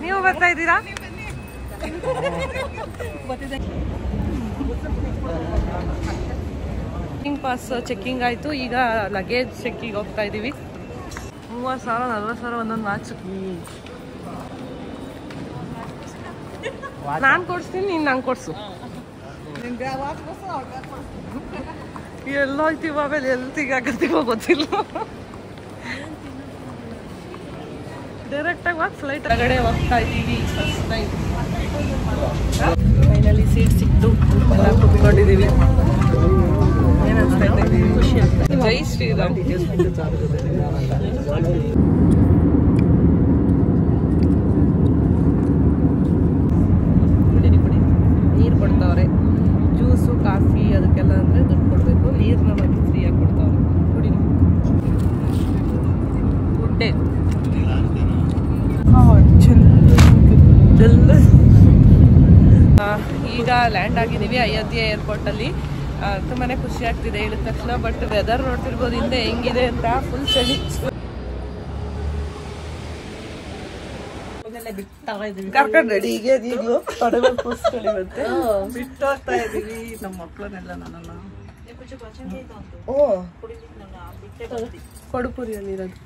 ನೀವು ಬರ್ತಾ ಇದ್ದೀರಾ? ಪಾಸ್ ಚೆಕ್ಕಿಂಗ್ ಆಯಿತು. ಈಗ ಲಗೇಜ್ ಚೆಕ್ಕಿಗೆ ಹೋಗ್ತಾ ಇದ್ದೀವಿ. 30,000 40,000 ಒಂದೊಂದು ವಾಚ್. ನಾನು ಕೊಡ್ಸ್ತೀನಿ, ನೀನು ನಂಗೆ ಕೊಡ್ಸು. ಎಲ್ಲ ಹೋಯ್ತೀವಿ, ಆಮೇಲೆ ಎಲ್ಲಿ ಸಿಗಾಕತ್ತೀವೋ ಗೊತ್ತಿಲ್ಲ. ಡೈರೆಕ್ಟಾಗಿ ಹೋಗಿ ಫ್ಲೈಟ್ ಹೊರಗಡೆ ಹೋಗ್ತಾ ಇದ್ದೀವಿ. ಫಸ್ಟ್ ಟೈಮ್ ಫೈನಲಿ ಸೀಟ್ ಸಿಕ್ತು, ಎಲ್ಲ ಕುತ್ಕೊಂಡಿದ್ದೀವಿ. ಏನು ಅನಿಸ್ತಾ ಇದೆ? ಖುಷಿ ಆಗ್ತಾ ಇದೆ. ಜೈ ಶ್ರೀರಾಮ್. ನೀರು ಕೊಡ್ತಾವ್ರೆ, ಜ್ಯೂಸು ಕಾಫಿ ಅದಕ್ಕೆಲ್ಲ ಅಂದರೆ ದುಡ್ಡು ಕೊಡಬೇಕು. ನೀರನ್ನ ಮತ್ತೆ ಫ್ರೀಯಾಗಿ ಕೊಡ್ತಾವ್ರೆ. ಕುಡಿ. ಗುಡ್ಡೆ ಈಗ ಲ್ಯಾಂಡ್ ಆಗಿದ್ದೀವಿ ಅಯೋಧ್ಯೆ ಏರ್ಪೋರ್ಟಲ್ಲಿ. ತುಂಬಾ ಖುಷಿ ಆಗ್ತಿದೆ ಇಳಿದ ತಕ್ಷಣ. ಬಟ್ ವೆದರ್ ನೋಡ್ತಿರ್ಬೋದು ಹಿಂದೆ ಹೆಂಗಿದೆ ಅಂತ. ಫುಲ್ ಚಳಿ. ಕರ್ಕೊಂಡು ರೆಡಿ ಈಗ ಈಗಲೂ ಕೂಸ್ಕೊಂಡಿರುತ್ತೆ. ಬಿಟ್ಟು ಹೋಗ್ತಾ ಇದ್ದೀವಿ ನಮ್ಮ ಮಕ್ಕಳನ್ನೆಲ್ಲ. ನನ್ನನ್ನು ಕೊಡುಪುರಿಯಲ್ಲಿರೋದು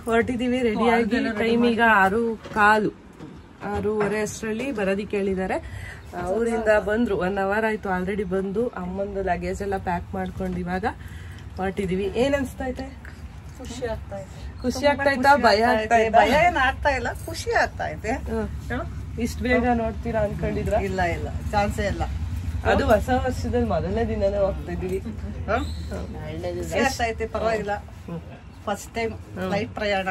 ಹೊರಟಿದ್ದೀವಿ ರೆಡಿಯಾಗಿ. ಟೈಮ್ ಈಗ 6:15 6:30 ಅಷ್ಟರಲ್ಲಿ ಬರೋದಿಕ್ಕೆ ಹೇಳಿದ್ದಾರೆ. ಊರಿಂದ ಬಂದರು, 1 ಅವರ್ ಆಯಿತು ಆಲ್ರೆಡಿ ಬಂದು. ಅಮ್ಮಂದು ಲಗೇಜ್ ಎಲ್ಲ ಪ್ಯಾಕ್ ಮಾಡ್ಕೊಂಡು ಇವಾಗ ಹೊರಟಿದ್ದೀವಿ. ಏನು ಅನಿಸ್ತೈತೆ? ಖುಷಿ ಆಗ್ತಾ ಇದೆ. ಖುಷಿ ಆಗ್ತಾಯ್ತಾ? ಭಯ ಆಗ್ತಾ ಇದೆ? ಭಯ ಏನು ಆಗ್ತಾ ಇಲ್ಲ, ಖುಷಿ ಆಗ್ತಾ ಇದೆ. ಇಷ್ಟು ಬೇಗ ನೋಡ್ತೀರಾ ಅನ್ಕೊಂಡಿದ್ರ? ಇಲ್ಲ ಇಲ್ಲ, ಚಾನ್ಸೇ ಇಲ್ಲ. ಅದು ಹೊಸ ವರ್ಷದಲ್ಲಿ ಮೊದಲನೇ ದಿನನೇ ಹೋಗ್ತಾ ಇದ್ದೀವಿ. ಪರವಾಗಿಲ್ಲ, ಫಸ್ಟ್ ಟೈಮ್ ಫ್ಲೈಟ್ ಪ್ರಯಾಣ.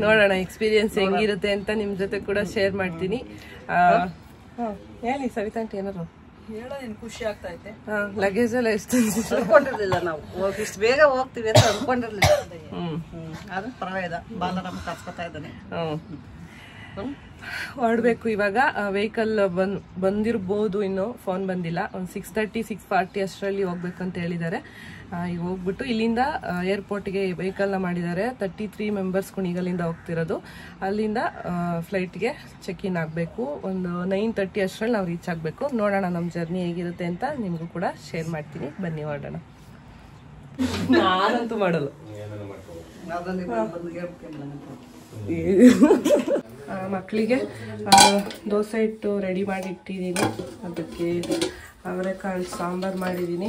ನೋಡೋಣ ಎಕ್ಸ್ಪೀರಿಯನ್ಸ್ ಹೆಂಗಿರುತ್ತೆ ಅಂತ ನಿಮ್ ಜೊತೆ ಕೂಡ ಶೇರ್ ಮಾಡ್ತೀನಿ. ಹೇಳಿ ಸವಿತಾ ಆಂಟಿ ಏನಾರು ಹೇಳೋದೇನು? ಖುಷಿ ಆಗ್ತಾ ಐತೆ. ಲಗೇಜ್ ಎಲ್ಲ ಎಷ್ಟು ಅನ್ಕೊಂಡಿರ್ಲಿಲ್ಲ ನಾವು ಇಷ್ಟು ಬೇಗ ಹೋಗ್ತೀವಿ ಅಂತ ಅನ್ಕೊಂಡಿರ್ಲಿಲ್ಲ. ಅದು ಪರವಾಗಿಲ್ಲ, ಬಾಲರಾಮ ಕರ್ಸ್ಕೊತಾ ಇದ್ದಾನೆ. ಹೊರಡ್ಬೇಕು ಇವಾಗ. ವೆಹಿಕಲ್ ಬಂದಿರ್ಬೋದು, ಇನ್ನು ಫೋನ್ ಬಂದಿಲ್ಲ. ಒಂದು 6:30 6:40 ಅಷ್ಟರಲ್ಲಿ ಹೋಗ್ಬೇಕಂತ ಹೇಳಿದ್ದಾರೆ. ಈಗ ಹೋಗ್ಬಿಟ್ಟು ಇಲ್ಲಿಂದ ಏರ್ಪೋರ್ಟ್ಗೆ ವೆಹಿಕಲ್ನ ಮಾಡಿದ್ದಾರೆ. 33 ಮೆಂಬರ್ಸ್ ಕುಣಿಗಲ್ಲಿಂದ ಹೋಗ್ತಿರೋದು. ಅಲ್ಲಿಂದ ಫ್ಲೈಟ್ಗೆ ಚೆಕ್ ಇನ್ ಆಗಬೇಕು. ಒಂದು 9:30 ಅಷ್ಟರಲ್ಲಿ ನಾವು ರೀಚ್ ಆಗಬೇಕು. ನೋಡೋಣ ನಮ್ಮ ಜರ್ನಿ ಹೇಗಿರುತ್ತೆ ಅಂತ ನಿಮಗೂ ಕೂಡ ಶೇರ್ ಮಾಡ್ತೀನಿ. ಬನ್ನಿ ಹೊರಡೋಣ. ನಾನಂತೂ ಮಾಡಲ್ಲ. ಮಕ್ಕಳಿಗೆ ದೋಸೆ ಹಿಟ್ಟು ರೆಡಿ ಮಾಡಿ ಇಟ್ಟಿದ್ದೀನಿ. ಅದಕ್ಕೆ ಅವರೆಕಾಳು ಸಾಂಬಾರು ಮಾಡಿದ್ದೀನಿ.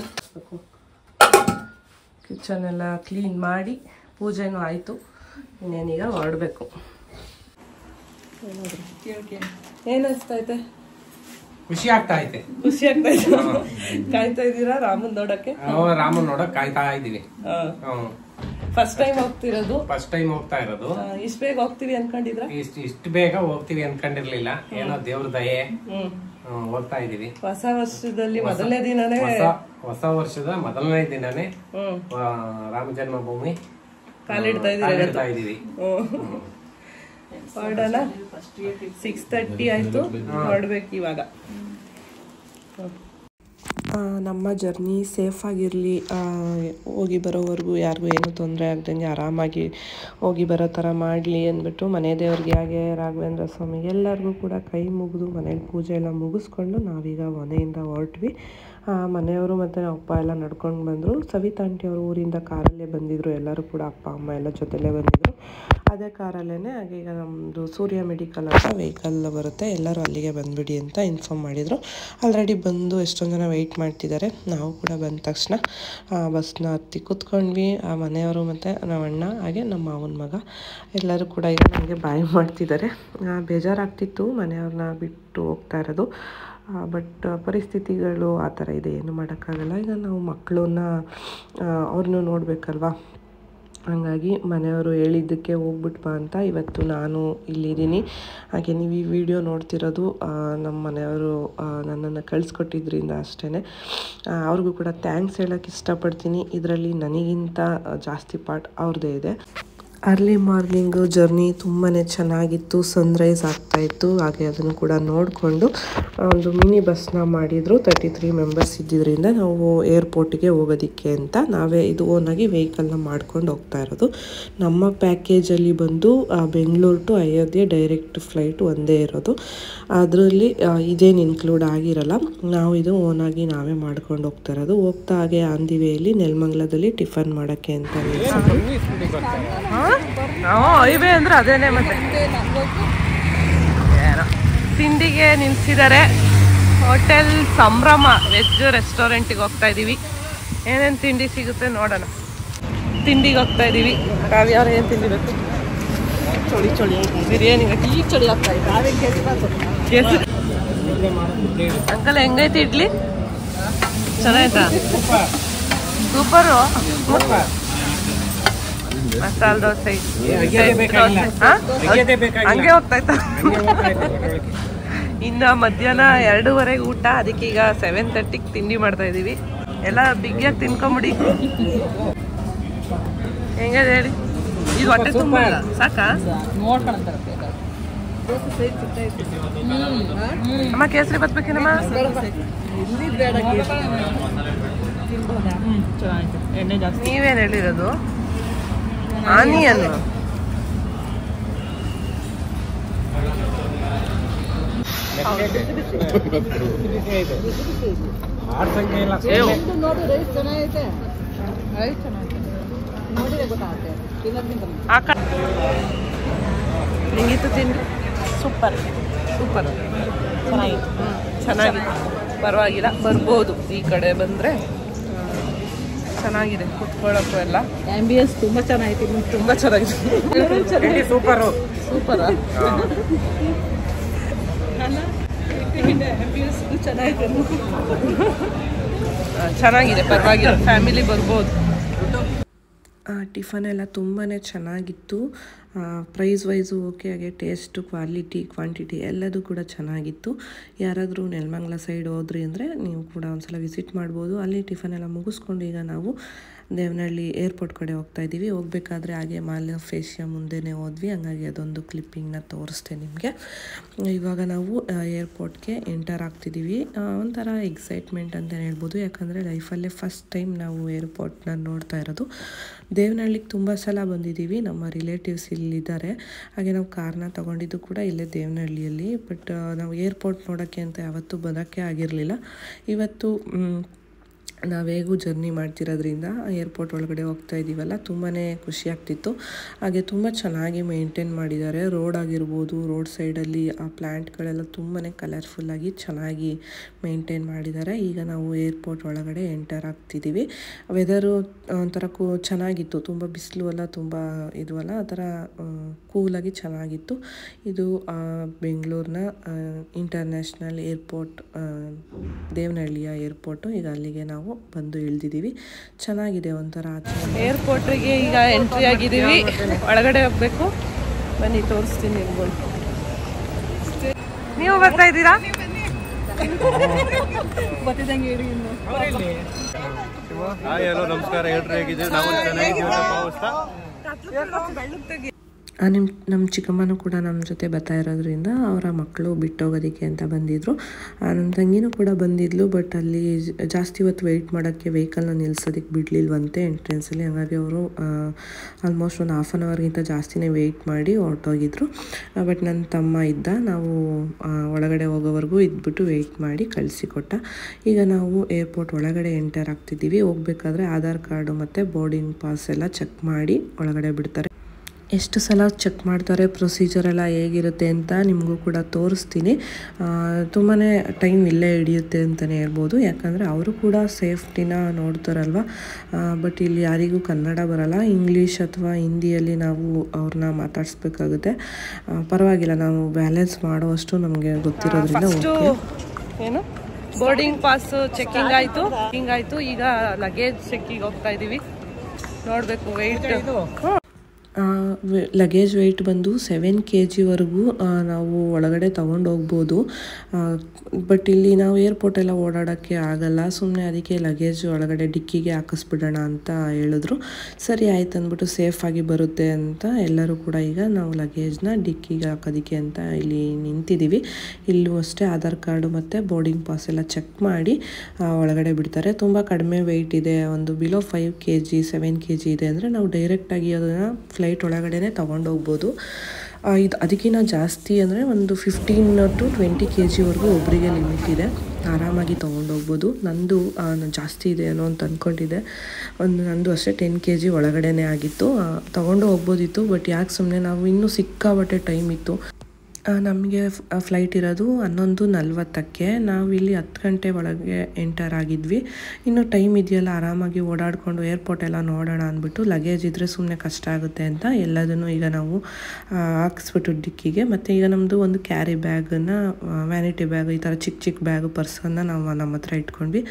ಕಿಚನ್ ಎಲ್ಲ ಕ್ಲೀನ್ ಮಾಡಿ ಪೂಜೆನೂ ಆಯಿತು. ಇನ್ನೇನೀಗ ಹೊರಡಬೇಕು. ಏನು ಅನಿಸ್ತೈತೆ? ಖುಷಿ ಆಗ್ತಾ ಐತೆ. ಖುಷಿ ಆಗ್ತಾ ಇದೆ. ಕಾಯ್ತಾ ಇದ್ದೀರಾ ರಾಮನ್ ನೋಡಕ್ಕೆ? ರಾಮನ್ ನೋಡಕ್ ಕಾಯ್ತಾ ಇದೀವಿ. ಫಸ್ಟ್ ಟೈಮ್ ಹೋಗ್ತಿರೋದು? ಫಸ್ಟ್ ಟೈಮ್ ಹೋಗ್ತಾ ಇರೋದು. ಇಷ್ಟು ಬೇಗ ಹೋಗ್ತೀವಿ ಅನ್ಕೊಂಡಿದ್ರ? ಇಷ್ಟು ಬೇಗ ಹೋಗ್ತೀವಿ ಅನ್ಕೊಂಡಿರ್ಲಿಲ್ಲ. ಏನೋ ದೇವ್ರ ದಯೆ ಹೋಗ್ತಾ ಇದೀವಿ. ಹೊಸ ವರ್ಷದಲ್ಲಿ ಮೊದಲನೇ ದಿನನೇ, ಹೊಸ ವರ್ಷದ ಮೊದಲನೇ ದಿನನೇ ರಾಮ ಜನ್ಮಭೂಮಿ ಕಾಲಿಡ್ತಾ ಇದೀವಿ. ಹೊರಡೋಣ. 6:30 ಆಯ್ತು, ಹೊರಡ್ಬೇಕು ಇವಾಗ. ನಮ್ಮ ಜರ್ನಿ ಸೇಫಾಗಿರಲಿ, ಹೋಗಿ ಬರೋವರೆಗೂ ಯಾರಿಗೂ ಏನೂ ತೊಂದರೆ ಆಗ್ದಂಗೆ ಆರಾಮಾಗಿ ಹೋಗಿ ಬರೋ ಥರ ಮಾಡಲಿ ಅಂದ್ಬಿಟ್ಟು ಮನೆ ದೇವ್ರಿಗೆ ಹಾಗೆ ರಾಘವೇಂದ್ರ ಸ್ವಾಮಿಗೆ ಎಲ್ಲರಿಗೂ ಕೂಡ ಕೈ ಮುಗಿದು ಮನೇಲಿ ಪೂಜೆ ಎಲ್ಲ ಮುಗಿಸ್ಕೊಂಡು ನಾವೀಗ ಮನೆಯಿಂದ ಹೊರಟ್ವಿ. ಮನೆಯವರು ಮತ್ತು ನಮ್ಮ ಅಪ್ಪ ಎಲ್ಲ ನಡ್ಕೊಂಡು ಬಂದರು. ಸವಿತಾ ಆಂಟಿ ಅವರು ಊರಿಂದ ಕಾರಲ್ಲೇ ಬಂದಿದ್ದರು. ಎಲ್ಲರೂ ಕೂಡ ಅಪ್ಪ ಅಮ್ಮ ಎಲ್ಲ ಜೊತೆಲೇ ಬಂದಿದ್ದರು. ಅದೇ ಕಾರಲ್ಲೇ ಹಾಗೆ ಈಗ ನಮ್ಮದು ಸೂರ್ಯ ಮೆಡಿಕಲ್ ಅಂತ ವೆಹಿಕಲ್ ಬರುತ್ತೆ, ಎಲ್ಲರೂ ಅಲ್ಲಿಗೆ ಬಂದುಬಿಡಿ ಅಂತ ಇನ್ಫಾರ್ಮ್ ಮಾಡಿದರು. ಆಲ್ರೆಡಿ ಬಂದು ಎಷ್ಟೊಂದು ಜನ ವೆಯ್ಟ್ ಮಾಡ್ತಿದ್ದಾರೆ. ನಾವು ಕೂಡ ಬಂದ ತಕ್ಷಣ ಬಸ್ನ ಹತ್ತಿ ಕೂತ್ಕೊಂಡ್ವಿ. ಆ ಮನೆಯವರು ಮತ್ತು ನಮ್ಮ ಅಣ್ಣ ಹಾಗೆ ನಮ್ಮ ಮಾವನ ಮಗ ಎಲ್ಲರೂ ಕೂಡ ಈಗ ನನಗೆ ಬಾಯ್ ಮಾಡ್ತಿದ್ದಾರೆ. ಬೇಜಾರಾಗ್ತಿತ್ತು ಮನೆಯವ್ರನ್ನ ಬಿಟ್ಟು ಹೋಗ್ತಾ ಇರೋದು. ಬಟ್ ಪರಿಸ್ಥಿತಿಗಳು ಆ ಥರ ಇದೆ, ಏನು ಮಾಡೋಕ್ಕಾಗಲ್ಲ. ಈಗ ನಾವು ಮಕ್ಕಳನ್ನ ಅವ್ರನ್ನೂ ನೋಡಬೇಕಲ್ವ. ಹಾಗಾಗಿ ಮನೆಯವರು ಹೇಳಿದ್ದಕ್ಕೆ ಹೋಗ್ಬಿಟ್ಟು ಬಾ ಅಂತ ಇವತ್ತು ನಾನು ಇಲ್ಲಿದ್ದೀನಿ. ಹಾಗೆ ನೀವು ಈ ವಿಡಿಯೋ ನೋಡ್ತಿರೋದು ನಮ್ಮ ಮನೆಯವರು ನನ್ನನ್ನು ಕಳಿಸ್ಕೊಟ್ಟಿದ್ರಿಂದ ಅಷ್ಟೇ. ಅವ್ರಿಗೂ ಕೂಡ ಥ್ಯಾಂಕ್ಸ್ ಹೇಳೋಕ್ಕೆ ಇಷ್ಟಪಡ್ತೀನಿ. ಇದರಲ್ಲಿ ನನಗಿಂತ ಜಾಸ್ತಿ ಪಾರ್ಟ್ ಅವ್ರದ್ದೇ ಇದೆ. ಅರ್ಲಿ ಮಾರ್ನಿಂಗು ಜರ್ನಿ ತುಂಬಾ ಚೆನ್ನಾಗಿತ್ತು. ಸನ್ರೈಸ್ ಆಗ್ತಾಯಿತ್ತು. ಹಾಗೆ ಅದನ್ನು ಕೂಡ ನೋಡಿಕೊಂಡು ಒಂದು ಮಿನಿ ಬಸ್ನ ಮಾಡಿದರು. 33 ಮೆಂಬರ್ಸ್ ಇದ್ದಿದ್ದರಿಂದ ನಾವು ಏರ್ಪೋರ್ಟಿಗೆ ಹೋಗೋದಕ್ಕೆ ಅಂತ ನಾವೇ ಇದು ಓನಾಗಿ ವೆಹಿಕಲ್ನ ಮಾಡ್ಕೊಂಡು ಹೋಗ್ತಾ ಇರೋದು. ನಮ್ಮ ಪ್ಯಾಕೇಜಲ್ಲಿ ಬಂದು Bengaluru to Ayodhya direct flight ಒಂದೇ ಇರೋದು. ಅದರಲ್ಲಿ ಇದೇನು ಇನ್ಕ್ಲೂಡ್ ಆಗಿರಲ್ಲ. ನಾವು ಇದು ಓನಾಗಿ ನಾವೇ ಮಾಡ್ಕೊಂಡು ಹೋಗ್ತಾ ಇರೋದು. ಹೋಗ್ತಾ ಹಾಗೆ ಆನ್ ದಿ ವೇಯಲ್ಲಿ ನೆಲಮಂಗಲದಲ್ಲಿ ಟಿಫನ್ ಮಾಡೋಕ್ಕೆ ಅಂತ ಹೈವೇ ಅಂದ್ರೆ ಅದೇನೆ. ಮತ್ತೆ ತಿಂಡಿಗೆ ನಿಲ್ಸಿದ್ದಾರೆ. ಹೋಟೆಲ್ ಸಂಭ್ರಮ ವೆಜ್ ರೆಸ್ಟೋರೆಂಟಿಗೆ ಹೋಗ್ತಾ ಇದ್ದೀವಿ. ಏನೇನು ತಿಂಡಿ ಸಿಗುತ್ತೆ ನೋಡೋಣ. ತಿಂಡಿಗೆ ಹೋಗ್ತಾ ಇದ್ದೀವಿ. ಕಾವ್ಯಾರ ಏನು ತಿಂಡಿ ಬೇಕು? ಚಳಿ ಚಳಿ ಬಿರಿಯಾನಿಗೆ ಈಗ ಚಳಿ ಆಗ್ತಾ ಇದೆ. ಅಂಕಲ್ ಹೆಂಗೈತಿ ಇಡ್ಲಿ? ಚೆನ್ನಾಯ್ತಾ? ಸೂಪರು. ಮಸಾಲೆ ದೋಸೆ ಹಂಗೆ ಹೋಗ್ತಾ ಇತ್ತ. ಇನ್ನು ಮಧ್ಯಾಹ್ನ 2:30 ಊಟ. ಅದಕ್ಕೆ ಈಗ 7:30 ತಿಂಡಿ ಮಾಡ್ತಾ ಇದೀವಿ. ಎಲ್ಲ ಬಿಗಿಯಾಗಿ ತಿನ್ಕೊಂಬಿಡಿ. ಹೆಂಗಿದೆ ಹೇಳಿ? ಇದು ಹೊಟ್ಟೆ ತುಂಬ ಸಾಕಾ? ಅಮ್ಮ ಕೇಸರಿ ಬತ್ಬೇಕೇನಮ್ಮ? ನೀವೇನು ಹೇಳಿರೋದು? ಆನಿಯನ್ ಹೆಂಗಿತ್ತು ತಿಂಡಿ? ಸೂಪರ್ ಸೂಪರ್ ಚೆನ್ನಾಗಿತ್ತು. ಚೆನ್ನಾಗಿತ್ತು, ಪರವಾಗಿಲ್ಲ. ಬರ್ಬೋದು ಈ ಕಡೆ ಬಂದರೆ. ಚೆನ್ನಾಗಿದೆ ಕುತ್ಕೊಳ್ಳೋಕ್ಕೂ ಎಲ್ಲ. ಆಂಬಿಯನ್ಸ್ ತುಂಬ ಚೆನ್ನಾಗಿತ್ತು. ತುಂಬ ಚೆನ್ನಾಗಿದೆ. ಸೂಪರು ಸೂಪರಾ? ಚೆನ್ನಾಗಿದೆ, ಪರವಾಗಿಲ್ಲ. ಫ್ಯಾಮಿಲಿ ಬರ್ಬೋದು. ಟಿಫನ್ ಎಲ್ಲ ತುಂಬಾ ಚೆನ್ನಾಗಿತ್ತು. Price wise okay. ಹಾಗೆ ಟೇಸ್ಟು, ಕ್ವಾಲಿಟಿ, ಕ್ವಾಂಟಿಟಿ ಎಲ್ಲದೂ ಕೂಡ ಚೆನ್ನಾಗಿತ್ತು. ಯಾರಾದರೂ ನೆಲಮಂಗಲ ಸೈಡ್ ಹೋದ್ರಿ ಅಂದರೆ ನೀವು ಕೂಡ ಒಂದ್ಸಲ ವಿಸಿಟ್ ಮಾಡ್ಬೋದು. ಅಲ್ಲಿ ಟಿಫನ್ ಎಲ್ಲ ಮುಗಿಸ್ಕೊಂಡು ಈಗ ನಾವು ದೇವನಹಳ್ಳಿ ಏರ್ಪೋರ್ಟ್ ಕಡೆ ಹೋಗ್ತಾ ಇದ್ದೀವಿ. ಹೋಗ್ಬೇಕಾದ್ರೆ ಹಾಗೆ ಮಾಲ್ ಆಫ್ ಏಷ್ಯಾ ಮುಂದೆನೇ ಹೋದ್ವಿ. ಹಂಗಾಗಿ ಅದೊಂದು ಕ್ಲಿಪ್ಪಿಂಗ್ನ ತೋರಿಸ್ತೆ ನಿಮಗೆ. ಇವಾಗ ನಾವು ಏರ್ಪೋರ್ಟ್ಗೆ ಎಂಟರ್ ಆಗ್ತಿದ್ದೀವಿ. ಒಂಥರ ಎಕ್ಸೈಟ್ಮೆಂಟ್ ಅಂತಲೇ ಹೇಳ್ಬೋದು. ಯಾಕಂದರೆ ಲೈಫಲ್ಲೇ ಫಸ್ಟ್ ಟೈಮ್ ನಾವು ಏರ್ಪೋರ್ಟ್ನ ನೋಡ್ತಾ ಇರೋದು. ದೇವನಹಳ್ಳಿಗೆ ತುಂಬ ಸಲ ಬಂದಿದ್ದೀವಿ. ನಮ್ಮ ರಿಲೇಟಿವ್ಸ್ ಇಲ್ಲಿದ್ದಾರೆ. ಹಾಗೆ ನಾವು ಕಾರ್ನ ತೊಗೊಂಡಿದ್ದು ಕೂಡ ಇಲ್ಲೇ ದೇವನಹಳ್ಳಿಯಲ್ಲಿ. ಬಟ್ ನಾವು ಏರ್ಪೋರ್ಟ್ ನೋಡೋಕ್ಕೆ ಅಂತ ಯಾವತ್ತೂ ಬರೋಕ್ಕೆ ಆಗಿರಲಿಲ್ಲ. ಇವತ್ತು ನಾವು ಹೇಗೂ ಜರ್ನಿ ಮಾಡ್ತಿರೋದ್ರಿಂದ ಏರ್ಪೋರ್ಟ್ ಒಳಗಡೆ ಹೋಗ್ತಾ ಇದ್ದೀವಲ್ಲ, ತುಂಬಾ ಖುಷಿ ಆಗ್ತಿತ್ತು. ಹಾಗೆ ತುಂಬ ಚೆನ್ನಾಗಿ ಮೇಂಟೈನ್ ಮಾಡಿದ್ದಾರೆ. ರೋಡ್ ಆಗಿರ್ಬೋದು, ರೋಡ್ ಸೈಡಲ್ಲಿ ಆ ಪ್ಲ್ಯಾಂಟ್ಗಳೆಲ್ಲ ತುಂಬಾ ಕಲರ್ಫುಲ್ಲಾಗಿ ಚೆನ್ನಾಗಿ ಮೇಂಟೈನ್ ಮಾಡಿದ್ದಾರೆ. ಈಗ ನಾವು ಏರ್ಪೋರ್ಟ್ ಒಳಗಡೆ ಎಂಟರ್ ಆಗ್ತಿದ್ದೀವಿ. ವೆದರು ಒಂಥರ ಚೆನ್ನಾಗಿತ್ತು. ತುಂಬ ಬಿಸಿಲು ಅಲ್ಲ, ತುಂಬ ಇದು ಅಲ್ಲ, ಆ ಥರ ಕೂಲಾಗಿ ಚೆನ್ನಾಗಿತ್ತು. ಇದು ಬೆಂಗಳೂರಿನ ಇಂಟರ್ನ್ಯಾಷನಲ್ ಏರ್ಪೋರ್ಟ್, ದೇವನಹಳ್ಳಿಯ ಏರ್ಪೋರ್ಟು. ಈಗ ಅಲ್ಲಿಗೆ ನಾವು ಬಂದು ಇಳಿದಿದ್ದೀವಿ. ಚೆನ್ನಾಗಿದೆ ಒಂಥರ. ಏರ್ಪೋರ್ಟಿಗೆ ಈಗ ಎಂಟ್ರಿ ಆಗಿದ್ದೀವಿ. ಒಳಗಡೆ ಹೋಗ್ಬೇಕು. ಬನ್ನಿ ತೋರಿಸ್ತೀನಿ ನಿಮ್ಗಳು. ನೀವು ಬರ್ತಾ ಇದ್ದೀರಾ? ನಮಸ್ಕಾರ. ನಮ್ಮ ಚಿಕ್ಕಮ್ಮನೂ ಕೂಡ ನಮ್ಮ ಜೊತೆ ಬರ್ತಾ ಇರೋದ್ರಿಂದ ಅವರ ಮಕ್ಕಳು ಬಿಟ್ಟೋಗೋದಕ್ಕೆ ಅಂತ ಬಂದಿದ್ದರು. ನಮ್ಮ ತಂಗಿನೂ ಕೂಡ ಬಂದಿದ್ಲು. ಬಟ್ ಅಲ್ಲಿ ಜಾಸ್ತಿ ಹೊತ್ತು ವೆಯ್ಟ್ ಮಾಡೋಕ್ಕೆ ವೆಹಿಕಲ್ನ ನಿಲ್ಸೋದಕ್ಕೆ ಬಿಡಲಿಲ್ವಂತೆ ಎಂಟ್ರೆನ್ಸಲ್ಲಿ. ಹಾಗಾಗಿ ಅವರು ಆಲ್ಮೋಸ್ಟ್ ಒಂದು 1/2 ಅವರ್ಗಿಂತ ಜಾಸ್ತಿನೇ ವೆಯ್ಟ್ ಮಾಡಿ ಹೊರಟೋಗಿದ್ರು. ಬಟ್ ನನ್ನ ತಮ್ಮ ಇದ್ದ. ನಾವು ಒಳಗಡೆ ಹೋಗೋವರೆಗೂ ಇದ್ಬಿಟ್ಟು ವೆಯ್ಟ್ ಮಾಡಿ ಕಳಿಸಿಕೊಟ್ಟ. ಈಗ ನಾವು ಏರ್ಪೋರ್ಟ್ ಒಳಗಡೆ ಎಂಟರ್ ಆಗ್ತಿದ್ದೀವಿ. ಹೋಗ್ಬೇಕಾದ್ರೆ ಆಧಾರ್ ಕಾರ್ಡು ಮತ್ತು ಬೋರ್ಡಿಂಗ್ ಪಾಸ್ ಎಲ್ಲ ಚೆಕ್ ಮಾಡಿ ಒಳಗಡೆ ಬಿಡ್ತಾರೆ. ಎಷ್ಟು ಸಲ ಚೆಕ್ ಮಾಡ್ತಾರೆ, ಪ್ರೊಸೀಜರ್ ಎಲ್ಲ ಹೇಗಿರುತ್ತೆ ಅಂತ ನಿಮಗೂ ಕೂಡ ತೋರಿಸ್ತೀನಿ. ತುಂಬಾ ಟೈಮ್ ಇಲ್ಲೇ ಹಿಡಿಯುತ್ತೆ ಅಂತಲೇ ಹೇಳ್ಬೋದು. ಯಾಕಂದರೆ ಅವರು ಕೂಡ ಸೇಫ್ಟಿನ ನೋಡ್ತಾರಲ್ವ. ಬಟ್ ಇಲ್ಲಿ ಯಾರಿಗೂ ಕನ್ನಡ ಬರಲ್ಲ. ಇಂಗ್ಲೀಷ್ ಅಥವಾ ಹಿಂದಿಯಲ್ಲಿ ನಾವು ಅವ್ರನ್ನ ಮಾತಾಡಿಸ್ಬೇಕಾಗುತ್ತೆ. ಪರವಾಗಿಲ್ಲ, ನಾವು ಬ್ಯಾಲೆನ್ಸ್ ಮಾಡೋವಷ್ಟು ನಮಗೆ ಗೊತ್ತಿರೋದ್ರಿಂದ. ಏನು ಬೋರ್ಡಿಂಗ್ ಪಾಸ್ ಚೆಕಿಂಗ್ ಆಯಿತು. ಈಗ ಲಗೇಜ್ ಚೆಕ್ಕಿಗೆ ಹೋಗ್ತಾ ಇದ್ದೀವಿ. ನೋಡಬೇಕು ವೆಯ್ಟ್. ಲಗೇಜ್ ವೆಯ್ಟ್ ಬಂದು 7 kg ನಾವು ಒಳಗಡೆ ತೊಗೊಂಡೋಗ್ಬೋದು. ಬಟ್ ಇಲ್ಲಿ ನಾವು ಏರ್ಪೋರ್ಟೆಲ್ಲ ಓಡಾಡೋಕ್ಕೆ ಆಗಲ್ಲ, ಸುಮ್ಮನೆ ಅದಕ್ಕೆ ಲಗೇಜ್ ಒಳಗಡೆ ಡಿಕ್ಕಿಗೆ ಹಾಕಿಸ್ಬಿಡೋಣ ಅಂತ ಹೇಳಿದ್ರು. ಸರಿ ಆಯ್ತು ಅಂದ್ಬಿಟ್ಟು ಸೇಫಾಗಿ ಬರುತ್ತೆ ಅಂತ ಎಲ್ಲರೂ ಕೂಡ ಈಗ ನಾವು ಲಗೇಜ್ನ ಡಿಕ್ಕಿಗೆ ಹಾಕೋದಕ್ಕೆ ಅಂತ ಇಲ್ಲಿ ನಿಂತಿದ್ದೀವಿ. ಇಲ್ಲೂ ಅಷ್ಟೇ ಆಧಾರ್ ಕಾರ್ಡು ಮತ್ತು ಬೋರ್ಡಿಂಗ್ ಪಾಸ್ ಎಲ್ಲ ಚೆಕ್ ಮಾಡಿ ಒಳಗಡೆ ಬಿಡ್ತಾರೆ. ತುಂಬ ಕಡಿಮೆ ವೆಯ್ಟ್ ಇದೆ, ಒಂದು ಬಿಲೋ 5 kg 7 kg ಇದೆ ಅಂದರೆ ನಾವು ಡೈರೆಕ್ಟಾಗಿ ಅದನ್ನು ಫ್ಲೈಟ್ ಒಳಗಡೆ ತೊಗೊಂಡೋಗ್ಬೋದು. ಇದು ಅದಕ್ಕಿಂತ ಜಾಸ್ತಿ ಅಂದರೆ ಒಂದು 15 to 20 kg ಒಬ್ಬರಿಗೆ ಲಿಮಿಟ್ ಇದೆ, ಆರಾಮಾಗಿ ತೊಗೊಂಡೋಗ್ಬೋದು. ನಂದು ಜಾಸ್ತಿ ಇದೆ ಏನೋ ಅಂತ ಅಂದ್ಕೊಂಡಿದ್ದೆ, ನಂದು ಅಷ್ಟೇ 10 kg ಒಳಗಡೆನೇ ಆಗಿತ್ತು, ತೊಗೊಂಡು ಹೋಗ್ಬೋದಿತ್ತು. ಬಟ್ ಯಾಕೆ ಸುಮ್ಮನೆ, ನಾವು ಇನ್ನೂ ಸಿಕ್ಕಾಬಟ್ಟೆ ಟೈಮ್ ಇತ್ತು. ನಮಗೆ ಫ್ಲೈಟ್ ಇರೋದು 11:40ಕ್ಕೆ, ನಾವು ಇಲ್ಲಿ 10 ಗಂಟೆ ಒಳಗೆ ಎಂಟರ್ ಆಗಿದ್ವಿ. ಇನ್ನು ಟೈಮ್ ಇದೆಯಲ್ಲ, ಆರಾಮಾಗಿ ಓಡಾಡಿಕೊಂಡು ಏರ್ಪೋರ್ಟ್ ಎಲ್ಲ ನೋಡೋಣ ಅಂದ್ಬಿಟ್ಟು, ಲಗೇಜ್ ಇದ್ದರೆ ಸುಮ್ಮನೆ ಕಷ್ಟ ಆಗುತ್ತೆ ಅಂತ ಎಲ್ಲದನ್ನು ಈಗ ನಾವು ಹಾಕಿಸ್ಬಿಟ್ಟು ಡಿಕ್ಕಿಗೆ. ಮತ್ತು ಈಗ ನಮ್ಮದು ಒಂದು ಕ್ಯಾರಿ ಬ್ಯಾಗನ್ನು, ವ್ಯಾನಿಟಿ ಬ್ಯಾಗ್, ಈ ಥರ ಚಿಕ್ಕ ಚಿಕ್ಕ ಬ್ಯಾಗು ಪರ್ಸನ್ನು ನಾವು ನಮ್ಮ ಹತ್ರ ಇಟ್ಕೊಂಡ್ವಿ.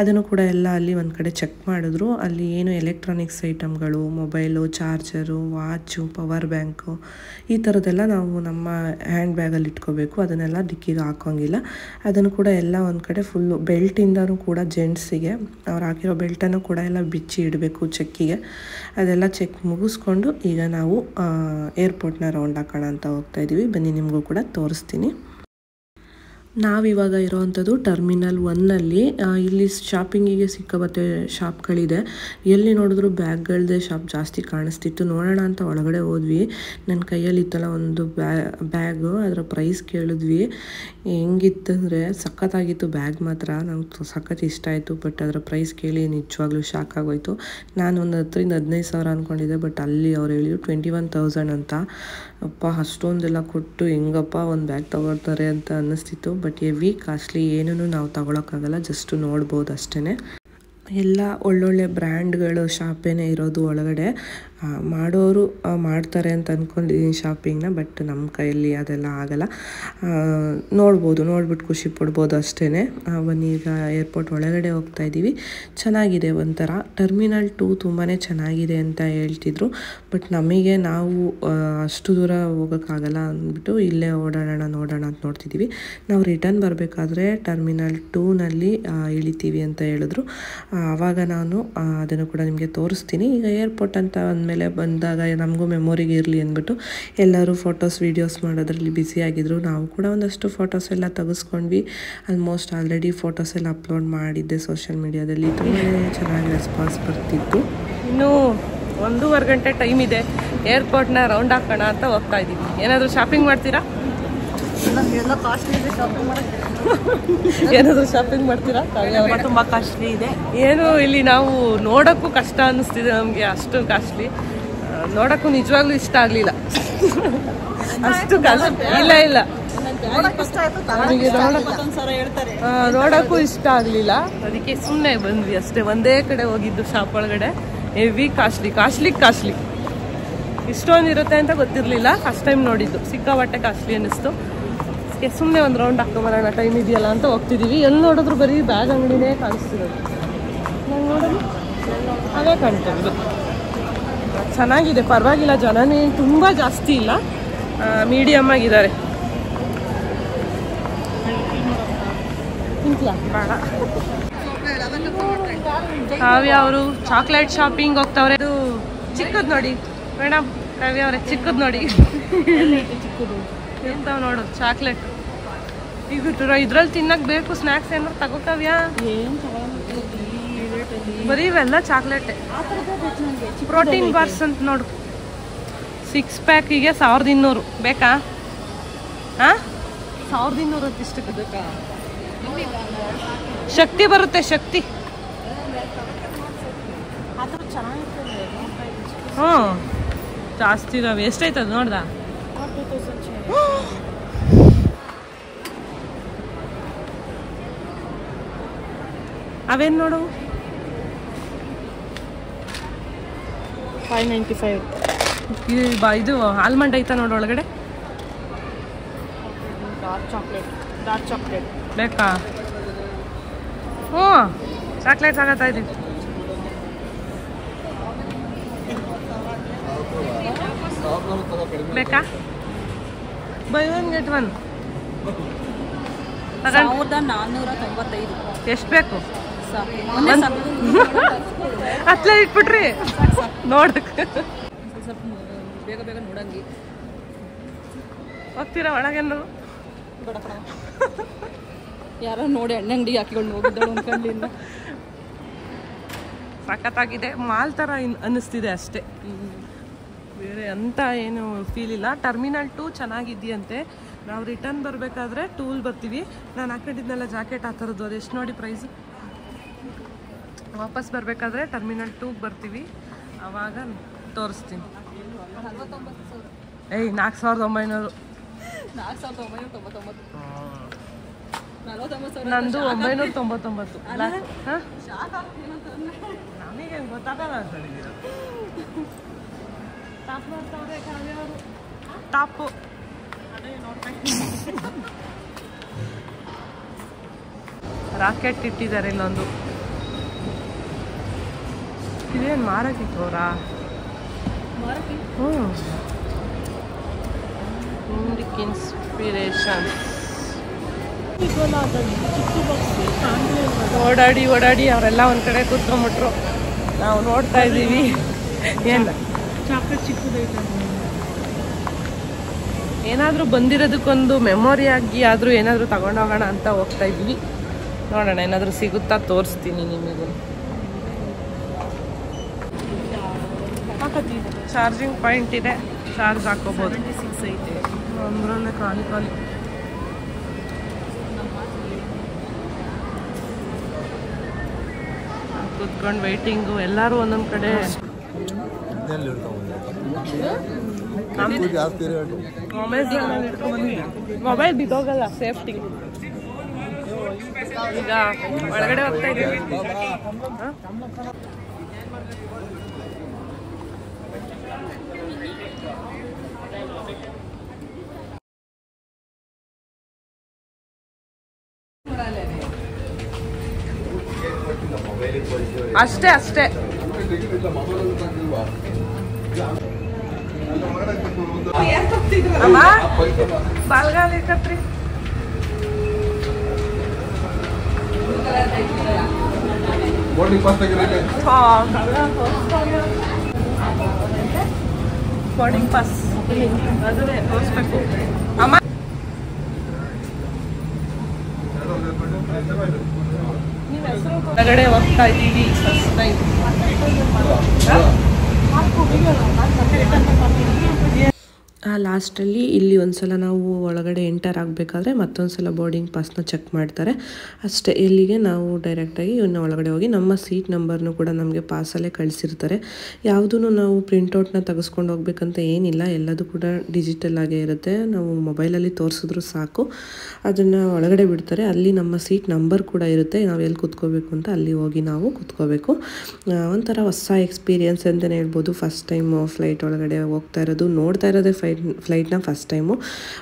ಅದನ್ನು ಕೂಡ ಎಲ್ಲ ಅಲ್ಲಿ ಒಂದು ಕಡೆ ಚೆಕ್ ಮಾಡಿದ್ರು. ಅಲ್ಲಿ ಏನು ಎಲೆಕ್ಟ್ರಾನಿಕ್ಸ್ ಐಟಮ್ಗಳು, mobile, charger, watch, power bank, ಈ ಥರದ್ದೆಲ್ಲ ನಾವು ನಮ್ಮ ಹ್ಯಾಂಡ್ ಬ್ಯಾಗಲ್ಲಿ ಇಟ್ಕೋಬೇಕು, ಅದನ್ನೆಲ್ಲ ಡಿಕ್ಕಿಗೆ ಹಾಕೋಂಗಿಲ್ಲ. ಅದನ್ನು ಕೂಡ ಎಲ್ಲ ಒಂದು ಕಡೆ ಫುಲ್ಲು ಬೆಲ್ಟಿಂದನೂ ಕೂಡ ಜೆಂಟ್ಸಿಗೆ ಅವ್ರು ಹಾಕಿರೋ ಬೆಲ್ಟನ್ನು ಕೂಡ ಎಲ್ಲ ಬಿಚ್ಚಿ ಇಡಬೇಕು ಚೆಕ್ಕಿಗೆ. ಅದೆಲ್ಲ ಚೆಕ್ ಮುಗಿಸ್ಕೊಂಡು ಈಗ ನಾವು ಏರ್ಪೋರ್ಟ್ನ ರೌಂಡ್ ಹಾಕೋಣ ಅಂತ ಹೋಗ್ತಾಯಿದ್ದೀವಿ. ಬನ್ನಿ ನಿಮಗೂ ಕೂಡ ತೋರಿಸ್ತೀನಿ. ನಾವಿವಾಗ ಇರೋವಂಥದ್ದು ಟರ್ಮಿನಲ್ 1ನಲ್ಲಿ. ಇಲ್ಲಿ ಶಾಪಿಂಗಿಗೆ ಸಿಕ್ಕಾಬತ್ತೆ ಶಾಪ್ಗಳಿದೆ, ಎಲ್ಲಿ ನೋಡಿದ್ರು ಬ್ಯಾಗ್ಗಳದ್ದೇ ಶಾಪ್ ಜಾಸ್ತಿ ಕಾಣಿಸ್ತಿತ್ತು. ನೋಡೋಣ ಅಂತ ಒಳಗಡೆ ಹೋದ್ವಿ. ನನ್ನ ಕೈಯಲ್ಲಿ ಇತ್ತಲ್ಲ ಒಂದು ಬ್ಯಾಗು, ಅದರ ಪ್ರೈಸ್ ಕೇಳಿದ್ವಿ. ಹೆಂಗಿತ್ತಂದರೆ ಸಖತ್ತಾಗಿತ್ತು ಬ್ಯಾಗ್ ಮಾತ್ರ, ನಂಗೆ ಸಖತ್ ಇಷ್ಟ ಆಯಿತು. ಬಟ್ ಅದರ ಪ್ರೈಸ್ ಕೇಳಿ ನಿಜವಾಗ್ಲೂ ಶಾಕ್ ಆಗೋಯ್ತು. ನಾನು ಒಂದು 10,000 to 15,000 ಅಂದ್ಕೊಂಡಿದ್ದೆ, ಬಟ್ ಅಲ್ಲಿ ಅವ್ರು ಹೇಳಿದ್ರು 21,000 ಅಂತ. ಅಪ್ಪ, ಅಷ್ಟೊಂದೆಲ್ಲ ಕೊಟ್ಟು ಹೆಂಗಪ್ಪ ಒಂದು ಬ್ಯಾಗ್ ತೊಗೊಳ್ತಾರೆ ಅಂತ ಅನ್ನಿಸ್ತಿತ್ತು. ಬಟ್ ಹೆವಿ ಕಾಸ್ಟ್ಲಿ, ಏನೂ ನಾವು ತೊಗೊಳಕ್ಕಾಗಲ್ಲ, ಜಸ್ಟ್ ನೋಡ್ಬೋದು ಅಷ್ಟೇ. ಎಲ್ಲ ಒಳ್ಳೊಳ್ಳೆ ಬ್ರ್ಯಾಂಡ್ಗಳು ಶಾಪೇನೇ ಇರೋದು ಒಳಗಡೆ. ಮಾಡೋರು ಮಾಡ್ತಾರೆ ಅಂತ ಅಂದ್ಕೊಂಡಿದ್ದೀನಿ ಶಾಪಿಂಗ್ನ, ಬಟ್ ನಮ್ಮ ಕೈಯಲ್ಲಿ ಅದೆಲ್ಲ ಆಗಲ್ಲ. ನೋಡ್ಬೋದು, ನೋಡ್ಬಿಟ್ಟು ಖುಷಿ ಪಡ್ಬೋದು ಅಷ್ಟೇ. ಬನ್ನಿ ಈಗ ಏರ್ಪೋರ್ಟ್ ಒಳಗಡೆ ಹೋಗ್ತಾ ಇದ್ದೀವಿ. ಚೆನ್ನಾಗಿದೆ ಒಂಥರ. ಟರ್ಮಿನಲ್ 2 ತುಂಬಾ ಚೆನ್ನಾಗಿದೆ ಅಂತ ಹೇಳ್ತಿದ್ರು. ಬಟ್ ನಮಗೆ ನಾವು ಅಷ್ಟು ದೂರ ಹೋಗೋಕ್ಕಾಗಲ್ಲ ಅಂದ್ಬಿಟ್ಟು ಇಲ್ಲೇ ಓಡಾಡೋಣ ನೋಡೋಣ ಅಂತ ನೋಡ್ತಿದ್ದೀವಿ. ನಾವು ರಿಟರ್ನ್ ಬರಬೇಕಾದ್ರೆ ಟರ್ಮಿನಲ್ 2ನಲ್ಲಿ ಇಳಿತೀವಿ ಅಂತ ಹೇಳಿದ್ರು. ಆವಾಗ ನಾನು ಅದನ್ನು ಕೂಡ ನಿಮಗೆ ತೋರಿಸ್ತೀನಿ. ಈಗ ಏರ್ಪೋರ್ಟ್ ಅಂತ ಅಂದಮೇಲೆ ಬಂದಾಗ ನಮಗೂ ಮೆಮೊರಿಗೆ ಇರಲಿ ಅಂದ್ಬಿಟ್ಟು ಎಲ್ಲರೂ ಫೋಟೋಸ್ ವೀಡಿಯೋಸ್ ಮಾಡೋದ್ರಲ್ಲಿ ಬ್ಯುಸಿಯಾಗಿದ್ದರು. ನಾವು ಕೂಡ ಒಂದಷ್ಟು ಫೋಟೋಸ್ ಎಲ್ಲ ತೆಗೆಸ್ಕೊಂಡ್ವಿ. ಆಲ್ಮೋಸ್ಟ್ ಆಲ್ರೆಡಿ ಫೋಟೋಸ್ ಎಲ್ಲ ಅಪ್ಲೋಡ್ ಮಾಡಿದ್ದೆ ಸೋಷಿಯಲ್ ಮೀಡಿಯಾದಲ್ಲಿ. ತುಂಬಾ ಚೆನ್ನಾಗಿ ರೆಸ್ಪಾನ್ಸ್ ಬರ್ತಿತ್ತು. ಇನ್ನೂ 1.5 ಗಂಟೆ ಟೈಮ್ ಇದೆ. ಏರ್ಪೋರ್ಟ್ನ ರೌಂಡ್ ಹಾಕೋಣ ಅಂತ ಹೋಗ್ತಾ ಇದ್ದೀವಿ. ಏನಾದರೂ ಶಾಪಿಂಗ್ ಮಾಡ್ತೀರಾ? ಏನಾದರೂ ಶಾಪಿಂಗ್ ಮಾಡ್ತೀರಾ? ತುಂಬ ಕಾಸ್ಟ್ಲಿ ಇದೆ. ಏನು ಇಲ್ಲಿ ನಾವು ನೋಡೋಕ್ಕೂ ಕಷ್ಟ ಅನ್ನಿಸ್ತಿದೆ ನಮಗೆ, ಅಷ್ಟು ಕಾಸ್ಟ್ಲಿ. ನೋಡೋಕ್ಕೂ ನಿಜವಾಗ್ಲೂ ಇಷ್ಟ ಆಗಲಿಲ್ಲ, ಅಷ್ಟು ಕಾಸ್ಟ್ಲಿ. ಇಲ್ಲ ನೋಡೋಕ್ಕೂ ಇಷ್ಟ ಆಗಲಿಲ್ಲ, ಅದಕ್ಕೆ ಸುಮ್ಮನೆ ಬಂದ್ವಿ ಅಷ್ಟೇ. ಒಂದೇ ಕಡೆ ಹೋಗಿದ್ದು ಶಾಪ್ ಒಳಗಡೆ. Heavy costly. ಇಷ್ಟೊಂದು ಇರುತ್ತೆ ಅಂತ ಗೊತ್ತಿರಲಿಲ್ಲ, ಫಸ್ಟ್ ಟೈಮ್ ನೋಡಿದ್ದು. ಸಿಕ್ಕಾಪಟ್ಟೆ ಕಾಸ್ಟ್ಲಿ ಅನ್ನಿಸ್ತು. ಸುಮ್ಮನೆ ಒಂದು ರೌಂಡ್ ಹಾಕೊಂಬರೋಣ, ಟೈಮ್ ಇದೆಯಲ್ಲ ಅಂತ ಹೋಗ್ತಿದ್ದೀವಿ. ಎಲ್ಲಿ ನೋಡಿದ್ರು ಬರೀ ಬ್ಯಾಗ್ ಅಂಗಡಿನೇ ಕಾಣಿಸ್ತಿರೋದು. ನಂಗೆ ನೋಡೋದು ಅದೇ ಕಾಣ್ತಿರೋದು. ಚೆನ್ನಾಗಿದೆ, ಪರವಾಗಿಲ್ಲ. ಜನನೇ ತುಂಬ ಜಾಸ್ತಿ ಇಲ್ಲ, ಮೀಡಿಯಮ್ ಆಗಿದ್ದಾರೆ. ಬೇಡ. ಕಾವ್ಯ ಅವರು ಚಾಕ್ಲೇಟ್ ಶಾಪಿಂಗ್ ಹೋಗ್ತಾವ್ರೆ. ಅದು ಚಿಕ್ಕದು ನೋಡಿ ಮೇಡಮ್, ಕಾವ್ಯ ಅವರೇ ಚಿಕ್ಕದು ನೋಡಿ. ಚಿಕ್ಕದು ಎಂತಾವ್ ನೋಡು ಚಾಕ್ಲೇಟ್. ಈಗ ಇದ್ರಲ್ಲಿ ತಿನ್ನಕ್ ಬೇಕು ಸ್ನ್ಯಾಕ್ಸ್ ಏನಾರು ತಗೋಕಾವ್ಯ? ಬರೀ ಇವೆಲ್ಲ ಚಾಕ್ಲೇಟೆ. ಪ್ರೋಟೀನ್ ಬಾರ್ಸ್ ಅಂತ ನೋಡು, 6 ಪ್ಯಾಕಿಗೆ 1200 ಬೇಕಾ? 1200 ಇಷ್ಟಕ್ಕೆ ಬೇಕಾ? ಶಕ್ತಿ ಬರುತ್ತೆ, ಶಕ್ತಿ. ಹ್ಞೂ ಜಾಸ್ತಿ ಇದಾವೆ. ಎಷ್ಟಾಯ್ತದ ನೋಡ್ದ? ಅವೇನು ನೋಡು, 595. ಇದು ಆಲ್ಮಂಡ್ ಐತಾ ನೋಡು ಒಳಗಡೆ. ಡಾರ್ಕ್ ಚಾಕ್ಲೇಟ್ ಬೇಕಾ? ಹ್ಞೂ ಚಾಕ್ಲೇಟ್ ಆಗತ್ತಾ ಇದೀವಿ. ಬೇಕಾ? By one get one. 1495. ಎಷ್ಟು ಬೇಕು? ಅತ್ಲೇ ಇಟ್ಬಿಟ್ರಿ ನೋಡಕ್ಕೆ. ಸ್ವಲ್ಪ ಬೇಗ ಬೇಗ ನೋಡಂಗಿ ಹೋಗ್ತೀರಾ ಒಳಗೆಲ್ಲ? ಯಾರೋ ನೋಡಿ ಎಣ್ಣೆ ಅಂಗಡಿಗೆ ಹಾಕಿಕೊಂಡು ಹೋಗಿದ್ದಾಳು ಅನ್ಕೊಂಡಿಲ್ಲ. ಸಖತ್ತಾಗಿದೆ, ಮಾಲ್ ಥರ ಅನ್ನಿಸ್ತಿದೆ ಅಷ್ಟೇ, ಬೇರೆ ಅಂತ ಏನು ಫೀಲ್ ಇಲ್ಲ. ಟರ್ಮಿನಲ್ 2 ಚೆನ್ನಾಗಿದೆಯಂತೆ. ನಾವು ರಿಟರ್ನ್ ಬರಬೇಕಾದ್ರೆ ಟೂಲ್ ಬರ್ತೀವಿ. ನಾನು ಹಾಕೊಂಡಿದ್ನೆಲ್ಲ ಜಾಕೆಟ್ ಆ ಥರದ್ದು, ಅದು ಎಷ್ಟು ನೋಡಿ ಪ್ರೈಸ್. ವಾಪಸ್ ಬರಬೇಕಾದ್ರೆ ಟರ್ಮಿನಲ್ 2ಗೆ ಬರ್ತೀವಿ, ಆವಾಗ ತೋರಿಸ್ತೀನಿ. 4900. 4999. ನಂದು 999. ನಮಗೆ ಗೊತ್ತಾಗಲ್ಲ ಟಾಪು. ರಾಕೆಟ್ ಇಟ್ಟಿದ್ದಾರೆ ಇಲ್ಲೊಂದು. ಇದೇನು ಮಾರಕ್ಕಿಟ್ಟವ್ರಾ? ಇನ್ಸ್ಪಿರೇಷನ್. ಓಡಾಡಿ ಅವರೆಲ್ಲ ಒಂದು ಕಡೆ ಕೂತ್ಕೊಂಡ್ಬಿಟ್ರು. ನಾವು ನೋಡ್ತಾ ಇದ್ದೀವಿ. ಏನು ಚಾಕ್ಲೇಟ್ ಚಿಕ್ಕದೈತೆ, ಏನಾದರೂ ಬಂದಿರೋದಕ್ಕೊಂದು ಮೆಮೊರಿ ಆಗಿ ಆದರೂ ಏನಾದರೂ ತಗೊಂಡೋಗೋಣ ಅಂತ ಹೋಗ್ತಾ ಇದ್ವಿ. ನೋಡೋಣ ಏನಾದರೂ ಸಿಗುತ್ತಾ, ತೋರಿಸ್ತೀನಿ ನಿಮಗೂ. ಚಾರ್ಜಿಂಗ್ ಪಾಯಿಂಟ್ ಇದೆ, ಚಾರ್ಜ್ ಹಾಕೋಬೋದು. 76 ಐತೆ ಒಂದರಲ್ಲೇ ಖಾಲಿ. ಕುತ್ಕೊಂಡು ವೆಯ್ಟಿಂಗು, ಎಲ್ಲರೂ ಒಂದೊಂದು ಕಡೆ. ಮೊಬೈಲ್ ಬಿದ್ದೋಗಲ್ಲ, ಸೇಫ್ಟಿ. ಈಗ ಒಳಗಡೆ ಹೋಗ್ತಾ ಇದ್ದೀವಿ. ಅಷ್ಟೇ ಅಮ್ಮ, ಬಾಲ್ಗಾಲಿ ಕತ್ರಿ. ಬೋರ್ಡಿಂಗ್ ಪಾಸ್ ಅದನ್ನೇ ತೋರಿಸ್ಬೇಕು ಅಮ್ಮ. ಹೊರಗಡೆ ಹೋಗ್ತಾ ಇದ್ದೀವಿ ಫಸ್ಟ್ ಟೈಮ್. ಲಾಸ್ಟಲ್ಲಿ ಇಲ್ಲಿ ಒಂದ್ಸಲ ನಾವು ಒಳಗಡೆ ಎಂಟರ್ ಆಗಬೇಕಾದ್ರೆ ಮತ್ತೊಂದು ಸಲ ಬೋರ್ಡಿಂಗ್ ಪಾಸ್ನ ಚೆಕ್ ಮಾಡ್ತಾರೆ ಅಷ್ಟೇ. ಇಲ್ಲಿಗೆ ನಾವು ಡೈರೆಕ್ಟಾಗಿ ಇನ್ನು ಒಳಗಡೆ ಹೋಗಿ ನಮ್ಮ ಸೀಟ್ ನಂಬರ್ನು ಕೂಡ ನಮಗೆ ಪಾಸಲ್ಲೇ ಕಳಿಸಿರ್ತಾರೆ. ಯಾವುದೂ ನಾವು ಪ್ರಿಂಟೌಟ್ನ ತೆಗೆಸ್ಕೊಂಡು ಹೋಗ್ಬೇಕಂತ ಏನಿಲ್ಲ, ಎಲ್ಲದೂ ಕೂಡ ಡಿಜಿಟಲ್ ಆಗೇ ಇರುತ್ತೆ. ನಾವು ಮೊಬೈಲಲ್ಲಿ ತೋರಿಸಿದ್ರು ಸಾಕು, ಅದನ್ನು ಒಳಗಡೆ ಬಿಡ್ತಾರೆ. ಅಲ್ಲಿ ನಮ್ಮ ಸೀಟ್ ನಂಬರ್ ಕೂಡ ಇರುತ್ತೆ, ನಾವು ಎಲ್ಲಿ ಕೂತ್ಕೋಬೇಕು ಅಂತ ಅಲ್ಲಿ ಹೋಗಿ ನಾವು ಕೂತ್ಕೋಬೇಕು. ಒಂಥರ ಹೊಸ ಎಕ್ಸ್ಪೀರಿಯನ್ಸ್ ಅಂತಲೇ ಹೇಳ್ಬೋದು. ಫಸ್ಟ್ ಟೈಮು ಫ್ಲೈಟ್ ಒಳಗಡೆ ಹೋಗ್ತಾ ಇರೋದು, ನೋಡ್ತಾ ಇರೋದೇ ಫ್ಲೈಟ್ನ ಫಸ್ಟ್ ಟೈಮು.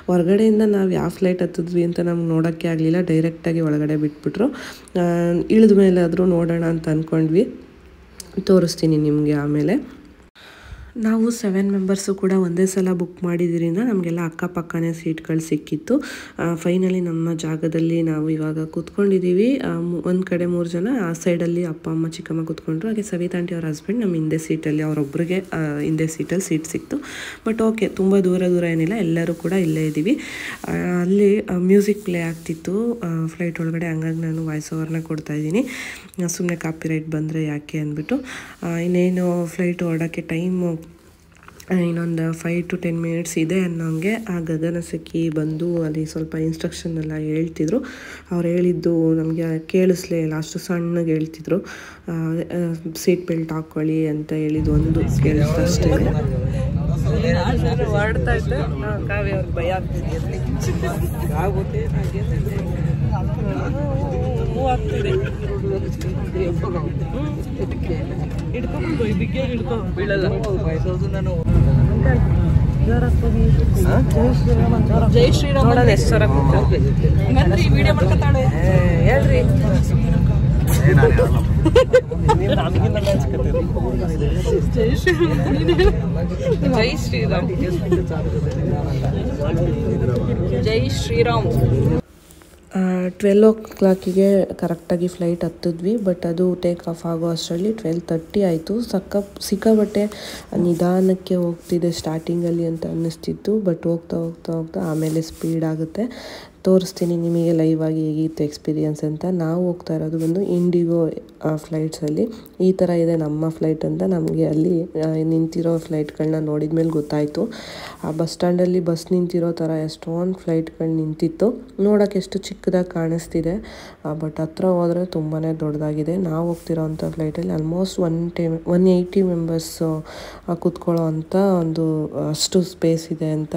ಹೊರಗಡೆಯಿಂದ ನಾವು ಯಾವ ಫ್ಲೈಟ್ ಹತ್ತಿದ್ವಿ ಅಂತ ನಮ್ಗೆ ನೋಡೋಕ್ಕೆ ಆಗಲಿಲ್ಲ, ಡೈರೆಕ್ಟಾಗಿ ಒಳಗಡೆ ಬಿಟ್ಬಿಟ್ರು. ಇಳಿದ ಮೇಲೆ ಆದರೂ ನೋಡೋಣ ಅಂತ ಅಂದ್ಕೊಂಡ್ವಿ, ತೋರಿಸ್ತೀನಿ ನಿಮಗೆ ಆಮೇಲೆ. ನಾವು 7 ಮೆಂಬರ್ಸು ಕೂಡ ಒಂದೇ ಸಲ ಬುಕ್ ಮಾಡಿದ್ರಿಂದ ನಮಗೆಲ್ಲ ಅಕ್ಕಪಕ್ಕನೇ ಸೀಟ್ಗಳು ಸಿಕ್ಕಿತ್ತು. ಫೈನಲಿ ನಮ್ಮ ಜಾಗದಲ್ಲಿ ನಾವು ಇವಾಗ ಕೂತ್ಕೊಂಡಿದ್ದೀವಿ. ಒಂದು ಕಡೆ 3 ಜನ, ಆ ಸೈಡಲ್ಲಿ ಅಪ್ಪ ಅಮ್ಮ ಚಿಕ್ಕಮ್ಮ ಕೂತ್ಕೊಂಡ್ರು. ಹಾಗೆ ಸವಿತಾ ಆಂಟಿ ಅವ್ರ ಹಸ್ಬೆಂಡ್ ನಮ್ಮ ಹಿಂದೆ ಸೀಟಲ್ಲಿ, ಅವರೊಬ್ಬರಿಗೆ ಹಿಂದೆ ಸೀಟಲ್ಲಿ ಸೀಟ್ ಸಿಕ್ತು. ಬಟ್ ಓಕೆ, ತುಂಬ ದೂರ ಏನಿಲ್ಲ, ಎಲ್ಲರೂ ಕೂಡ ಇಲ್ಲೇ ಇದ್ದೀವಿ. ಅಲ್ಲಿ ಮ್ಯೂಸಿಕ್ ಪ್ಲೇ ಆಗ್ತಿತ್ತು ಫ್ಲೈಟ್ ಒಳಗಡೆ, ಹಂಗಾಗಿ ನಾನು ವಾಯ್ಸ್ ಓವರ್ನ ಕೊಡ್ತಾಯಿದ್ದೀನಿ. ಸುಮ್ಮನೆ ಕಾಪಿರೈಟ್ ಬಂದರೆ ಯಾಕೆ ಅಂದ್ಬಿಟ್ಟು. ಇನ್ನೇನು ಫ್ಲೈಟ್ ಹೊರಡೋಕ್ಕೆ ಟೈಮು ಇನ್ನೊಂದು 5 to 10 minutes ಇದೆ ಅನ್ನೋಂಗೆ ಆ ಗಗನಸಖಿ ಬಂದು ಅಲ್ಲಿ ಸ್ವಲ್ಪ ಇನ್ಸ್ಟ್ರಕ್ಷನ್ ಎಲ್ಲ ಹೇಳ್ತಿದ್ರು. ಅವ್ರು ಹೇಳಿದ್ದು ನಮಗೆ ಕೇಳಿಸ್ಲೇ ಇಲ್ಲ, ಅಷ್ಟು ಸಣ್ಣಗೆ ಹೇಳ್ತಿದ್ರು. ಸೀಟ್ ಬೆಲ್ಟ್ ಹಾಕ್ಕೊಳ್ಳಿ ಅಂತ ಹೇಳಿದ್ದು ಒಂದು ಕೇಳಿಸ್ತು ಅಷ್ಟೇ. ಹೊರಡ್ತಾ ಇದ್ದೆ, ಕಾವ್ಯ ಅವ್ರಿಗೆ ಭಯ ಆಗ್ತಿದೆ, ಮೂವ್ ಆಗ್ತಿದೆ. ಹಿಡ್ಕೊಂಡು ಬಿಗ್ಗಿಯಾಗಿ ಹಿಡ್ಕೊ, ಬೀಳಲ್ಲ. ಜೈ ಶ್ರೀರಾಮ್ ನೋಡೋಣ ಎಷ್ಟು ಸರ ವಿಡಿಯೋ ಮಾಡ್ಕೊತಾಳೆ. ಹೇಳ್ರಿ ಜೈ ಶ್ರೀರಾಮ್. ಜೈ ಶ್ರೀರಾಮ್. ಜೈ ಶ್ರೀರಾಮ್. 12 ಕರೆಕ್ಟಾಗಿ ಫ್ಲೈಟ್ ಹತ್ತಿದ್ವಿ. ಬಟ್ ಅದು ಟೇಕ್ ಆಫ್ ಆಗೋ ಅಷ್ಟರಲ್ಲಿ 12:30 ಆಯಿತು. ಸಿಕ್ಕಾಬಟ್ಟೆ ನಿಧಾನಕ್ಕೆ ಹೋಗ್ತಿದೆ ಸ್ಟಾರ್ಟಿಂಗಲ್ಲಿ ಅಂತ ಅನ್ನಿಸ್ತಿತ್ತು. ಬಟ್ ಹೋಗ್ತಾ ಹೋಗ್ತಾ ಹೋಗ್ತಾ ಆಮೇಲೆ ಸ್ಪೀಡ್ ಆಗುತ್ತೆ. ತೋರಿಸ್ತೀನಿ ನಿಮಗೆ ಲೈವ್ ಆಗಿ ಹೇಗಿತ್ತು ಎಕ್ಸ್ಪೀರಿಯನ್ಸ್ ಅಂತ. ನಾವು ಹೋಗ್ತಾ ಇರೋದು ಬಂದು ಇಂಡಿಗೋ ಫ್ಲೈಟ್ಸಲ್ಲಿ. ಈ ಥರ ಇದೆ ನಮ್ಮ ಫ್ಲೈಟ್ ಅಂತ ನಮಗೆ ಅಲ್ಲಿ ನಿಂತಿರೋ ಫ್ಲೈಟ್ಗಳನ್ನ ನೋಡಿದ ಮೇಲೆ ಗೊತ್ತಾಯಿತು. ಆ ಬಸ್ ಸ್ಟ್ಯಾಂಡಲ್ಲಿ ಬಸ್ ನಿಂತಿರೋ ಥರ ಎಷ್ಟೊಂದು ಫ್ಲೈಟ್ಗಳು ನಿಂತಿತ್ತು. ನೋಡೋಕ್ಕೆ ಎಷ್ಟು ಚಿಕ್ಕದಾಗಿ ಕಾಣಿಸ್ತಿದೆ, ಬಟ್ ಹತ್ರ ಹೋದರೆ ತುಂಬಾ ದೊಡ್ಡದಾಗಿದೆ. ನಾವು ಹೋಗ್ತಿರೋ ಅಂಥ ಫ್ಲೈಟಲ್ಲಿ ಆಲ್ಮೋಸ್ಟ್ 180 ಮೆಂಬರ್ಸ್ ಕೂತ್ಕೊಳ್ಳೋ ಅಂಥ ಒಂದು ಅಷ್ಟು ಸ್ಪೇಸ್ ಇದೆ ಅಂತ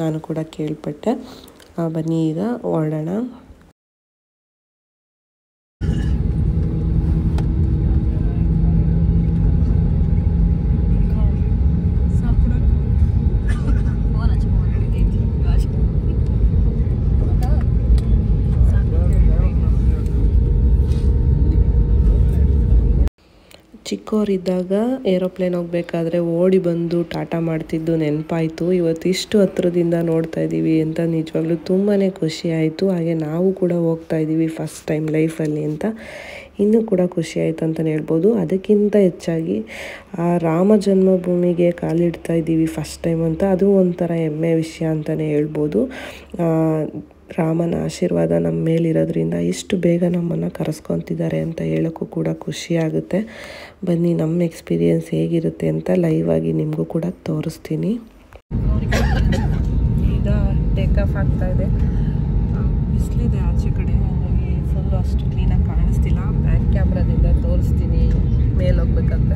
ನಾನು ಕೂಡ ಕೇಳ್ಪಟ್ಟೆ. ಬನ್ನಿ ಈಗ ಹೊರಡೋಣ. ಚಿಕ್ಕವರಿದ್ದಾಗ ಏರೋಪ್ಲೇನ್ ಹೋಗ್ಬೇಕಾದ್ರೆ ಓಡಿ ಬಂದು ಟಾಟಾ ಮಾಡ್ತಿದ್ದು ನೆನಪಾಯಿತು. ಇವತ್ತು ಇಷ್ಟು ಹತ್ರದಿಂದ ನೋಡ್ತಾ ಇದ್ದೀವಿ ಅಂತ ನಿಜವಾಗ್ಲೂ ತುಂಬಾ ಖುಷಿ ಆಯಿತು. ಹಾಗೆ ನಾವು ಕೂಡ ಹೋಗ್ತಾ ಇದ್ದೀವಿ ಫಸ್ಟ್ ಟೈಮ್ ಲೈಫಲ್ಲಿ ಅಂತ ಇನ್ನೂ ಕೂಡ ಖುಷಿ ಆಯಿತು ಅಂತಲೇ ಹೇಳ್ಬೋದು. ಅದಕ್ಕಿಂತ ಹೆಚ್ಚಾಗಿ ರಾಮ ಜನ್ಮಭೂಮಿಗೆ ಕಾಲಿಡ್ತಾ ಇದ್ದೀವಿ ಫಸ್ಟ್ ಟೈಮ್ ಅಂತ ಅದು ಒಂಥರ ಹೆಮ್ಮೆ ವಿಷಯ ಅಂತಲೇ ಹೇಳ್ಬೋದು. ರಾಮನ ಆಶೀರ್ವಾದ ನಮ್ಮ ಮೇಲಿರೋದ್ರಿಂದ ಇಷ್ಟು ಬೇಗ ನಮ್ಮನ್ನು ಕರೆಸ್ಕೊತಿದ್ದಾರೆ ಅಂತ ಹೇಳೋಕ್ಕೂ ಕೂಡ ಖುಷಿ ಆಗುತ್ತೆ. ಬನ್ನಿ ನಮ್ಮ ಎಕ್ಸ್ಪೀರಿಯೆನ್ಸ್ ಹೇಗಿರುತ್ತೆ ಅಂತ ಲೈವ್ ಆಗಿ ನಿಮಗೂ ಕೂಡ ತೋರಿಸ್ತೀನಿ. ಈಗ ಟೇಕ್ ಆಫ್ ಆಗ್ತಾ ಇದೆ. ಬಿಸಿಲಿದೆ ಆಚೆ ಕಡೆ, ಹಾಗಾಗಿ ಫುಲ್ಲು ಅಷ್ಟು ಕ್ಲೀನಾಗಿ ಕಾಣಿಸ್ತಿಲ್ಲ. ಬ್ಯಾಕ್ ಕ್ಯಾಮ್ರಾದಿಂದ ತೋರಿಸ್ತೀನಿ ಮೇಲೆ ಹೋಗ್ಬೇಕಂತ.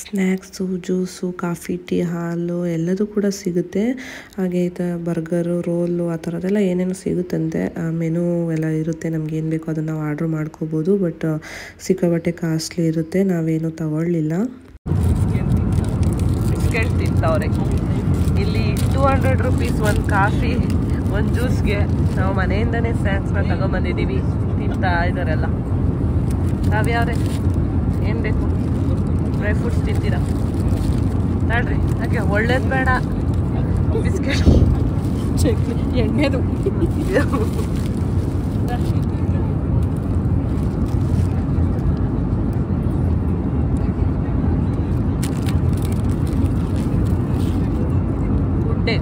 ಸ್ನ್ಯಾಕ್ಸು, ಜ್ಯೂಸು, ಕಾಫಿ, ಟೀ, ಹಾಲು ಎಲ್ಲದೂ ಕೂಡ ಸಿಗುತ್ತೆ. ಹಾಗೆ ಬರ್ಗರು, ರೋಲು ಆ ಥರದ್ದೆಲ್ಲ ಏನೇನೋ ಸಿಗುತ್ತಂತೆ. ಮೆನು ಎಲ್ಲ ಇರುತ್ತೆ, ನಮ್ಗೆ ಏನು ಬೇಕೋ ಅದನ್ನು ನಾವು ಆರ್ಡ್ರ್ ಮಾಡ್ಕೋಬೋದು. ಬಟ್ ಸಿಕ್ಕಾಬಟ್ಟೆ ಕಾಸ್ಟ್ಲಿ ಇರುತ್ತೆ, ನಾವೇನು ತಗೊಳ್ಳಿಲ್ಲ. ಬಿಸ್ಕೆಟ್ ತಿಂತವ್ರೆ ಇಲ್ಲಿ 200 ರೂಪೀಸ್ ಒಂದು ಕಾಫಿ, ಒಂದು ಜ್ಯೂಸ್ಗೆ. ನಾವು ಮನೆಯಿಂದನೇ ಸ್ನ್ಯಾಕ್ಸ್ನ ತಗೊಂಬಂದಿದ್ದೀವಿ, ತಿಂತಾ ಇದ್ದಾರೆಲ್ಲ. ಕಾವ್ಯ ಅವರೇ ಏನು ಬೇಕು? ಡ್ರೈ ಫ್ರೂಟ್ಸ್ ತಿಂತೀರಾ ನೋಡ್ರಿ ಹಾಗೆ ಒಳ್ಳೇದು ಬೇಡ ಬಿಸ್ಕೆಟ್ ಚಟ್ನಿ ಎಣ್ಣೆದು ಗುಡ್ಡೆ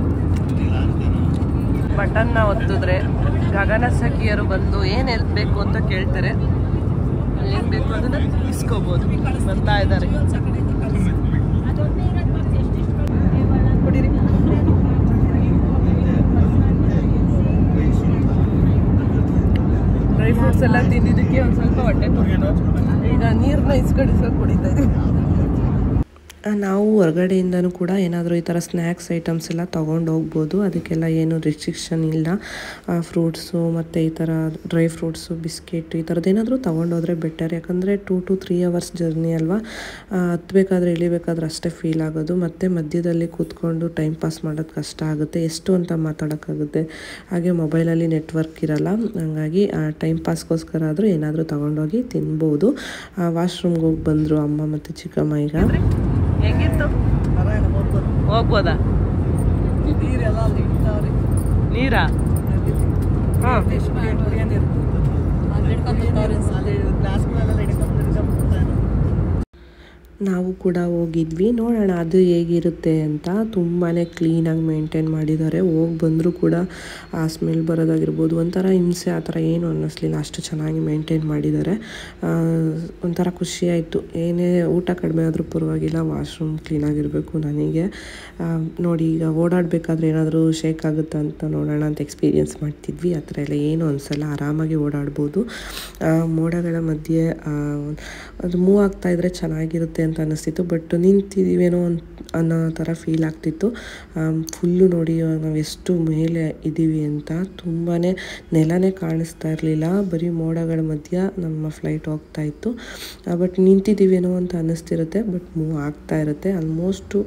ಬಟನ್ನ ಒತ್ತಿದ್ರೆ ಗಗನ ಸಖಿಯರು ಬಂದು ಏನು ಹೆಲ್ಪ್ ಬೇಕು ಅಂತ ಕೇಳ್ತಾರೆ ಏನು ಬೇಕು ಅದನ್ನ ಇಸ್ಕೋಬೋದು ಬರ್ತಾ ಇದ್ದಾರೆ ಕುಡೀರಿ ಡ್ರೈ ಫ್ರೂಟ್ಸ್ ಎಲ್ಲ ತಿಂದಿದ್ದಕ್ಕೆ ಒಂದು ಸ್ವಲ್ಪ ಹೊಟ್ಟೆ ತುಂಬಿದ್ದು ಈಗ ನೀರನ್ನ ಇಸ್ಕೊಂಡು ಕುಡಿತಾ ಇದ್ದೀವಿ ನಾವು ಹೊರಗಡೆಯಿಂದನೂ ಕೂಡ ಏನಾದರೂ ಈ ಥರ ಸ್ನ್ಯಾಕ್ಸ್ ಐಟಮ್ಸ್ ಎಲ್ಲ ತೊಗೊಂಡು ಹೋಗ್ಬೋದು ಅದಕ್ಕೆಲ್ಲ ಏನು ರಿಸ್ಟ್ರಿಕ್ಷನ್ ಇಲ್ಲ ಫ್ರೂಟ್ಸು ಮತ್ತು ಈ ಥರ ಡ್ರೈ ಫ್ರೂಟ್ಸು ಬಿಸ್ಕೆಟ್ ಈ ಥರದ್ದು ಏನಾದರೂ ತೊಗೊಂಡೋದ್ರೆ ಬೆಟರ್ ಯಾಕಂದರೆ 2 to 3 hours ಜರ್ನಿ ಅಲ್ವಾ ಹತ್ಬೇಕಾದ್ರೆ ಇಳಿಬೇಕಾದ್ರೆ ಅಷ್ಟೇ ಫೀಲ್ ಆಗೋದು ಮತ್ತು ಮಧ್ಯದಲ್ಲಿ ಕೂತ್ಕೊಂಡು ಟೈಮ್ ಪಾಸ್ ಮಾಡೋದು ಕಷ್ಟ ಆಗುತ್ತೆ ಎಷ್ಟು ಅಂತ ಮಾತಾಡೋಕ್ಕಾಗುತ್ತೆ ಹಾಗೆ ಮೊಬೈಲಲ್ಲಿ ನೆಟ್ವರ್ಕ್ ಇರಲ್ಲ ಹಾಗಾಗಿ ಟೈಮ್ ಪಾಸ್ಗೋಸ್ಕರ ಆದರೂ ಏನಾದರೂ ತೊಗೊಂಡೋಗಿ ತಿನ್ಬೋದು ವಾಶ್ರೂಮ್ಗೆ ಹೋಗಿ ಬಂದರು ಅಮ್ಮ ಮತ್ತು ಚಿಕ್ಕಮ್ಮ ಈಗ ಹೆಂಗಿತ್ತು ಹೋಗ್ಬೋದಾ ನೀರಾ ಹಾಂ ನಾವು ಕೂಡ ಹೋಗಿದ್ವಿ ನೋಡೋಣ ಅದು ಹೇಗಿರುತ್ತೆ ಅಂತ ತುಂಬಾ ಕ್ಲೀನಾಗಿ ಮೇಂಟೈನ್ ಮಾಡಿದ್ದಾರೆ ಹೋಗಿ ಬಂದರೂ ಕೂಡ ಆ ಸ್ಮೆಲ್ ಬರೋದಾಗಿರ್ಬೋದು ಒಂಥರ ಹಿಂಸೆ ಆ ಥರ ಏನು ಅನ್ನಿಸ್ಲಿಲ್ಲ ಅಷ್ಟು ಚೆನ್ನಾಗಿ ಮೇಂಟೈನ್ ಮಾಡಿದ್ದಾರೆ ಒಂಥರ ಖುಷಿಯಾಯಿತು ಏನೇ ಊಟ ಕಡಿಮೆ ಆದರೂ ಪರವಾಗಿಲ್ಲ ವಾಶ್ರೂಮ್ ಕ್ಲೀನಾಗಿರಬೇಕು ನನಗೆ ನೋಡಿ ಈಗ ಓಡಾಡಬೇಕಾದ್ರೆ ಏನಾದರೂ ಶೇಕ್ ಆಗುತ್ತಾ ಅಂತ ನೋಡೋಣ ಅಂತ ಎಕ್ಸ್ಪೀರಿಯೆನ್ಸ್ ಮಾಡ್ತಿದ್ವಿ ಆ ಥರ ಎಲ್ಲ ಏನು ಅನಿಸಲ್ಲ ಆರಾಮಾಗಿ ಓಡಾಡ್ಬೋದು ಮೋಡಗಳ ಮಧ್ಯೆ ಅದು ಮೂವ್ ಆಗ್ತಾಯಿದ್ರೆ ಚೆನ್ನಾಗಿರುತ್ತೆ ಅಂತ ಅನ್ನಿಸ್ತಿತ್ತು ಬಟ್ ನಿಂತಿದ್ದೀವೇನೋ ಅನ್ನೋ ಥರ ಫೀಲ್ ಆಗ್ತಿತ್ತು ಫುಲ್ಲು ನೋಡಿ ನಾವು ಎಷ್ಟು ಮೇಲೆ ಇದ್ದೀವಿ ಅಂತ ತುಂಬಾ ನೆಲನೇ ಕಾಣಿಸ್ತಾ ಇರಲಿಲ್ಲ ಬರೀ ಮೋಡಗಳ ಮಧ್ಯ ನಮ್ಮ ಫ್ಲೈಟ್ ಹೋಗ್ತಾ ಇತ್ತು ಬಟ್ ನಿಂತಿದ್ದೀವೇನೋ ಅಂತ ಅನ್ನಿಸ್ತಿರುತ್ತೆ ಬಟ್ ಮೂವ್ ಆಗ್ತಾ ಇರುತ್ತೆ ಆಲ್ಮೋಸ್ಟು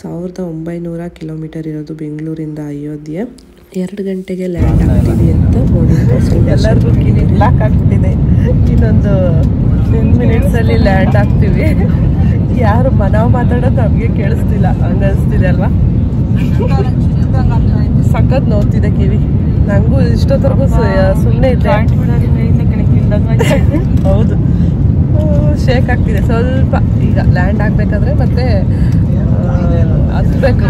1900 ಕಿಲೋಮೀಟರ್ ಇರೋದು ಬೆಂಗಳೂರಿಂದ ಅಯೋಧ್ಯೆ 2 ಗಂಟೆಗೆ ಲ್ಯಾಂಡ್ ಆಗ್ತೀವಿ ಅಂತ ಎಲ್ಲರಿಗೂ ಕಿವಿ ಲಾಕ್ ಆಗ್ಬಿಟ್ಟಿದೆ ಇನ್ನೊಂದು 10 ಮಿನಿಟ್ಸಲ್ಲಿ ಲ್ಯಾಂಡ್ ಆಗ್ತೀವಿ ಯಾರು ನಾವು ಮಾತಾಡೋದು ನಮಗೆ ಕೇಳಿಸ್ತಿಲ್ಲ ಹಂಗೆ ಅನಿಸ್ತಿದೆ ಅಲ್ವಾ ಸಖತ್ ನೋಡ್ತಿದೆ ಕಿವಿ ನನಗೂ ಇಷ್ಟೊತ್ತರೆಗೂ ಸುಮ್ಮನೆ ಇದೆ ಹೌದು ಶೇಕ್ ಆಗ್ತಿದೆ ಸ್ವಲ್ಪ ಈಗ ಲ್ಯಾಂಡ್ ಆಗಬೇಕಾದ್ರೆ ಮತ್ತೆ ಹತ್ಬೇಕು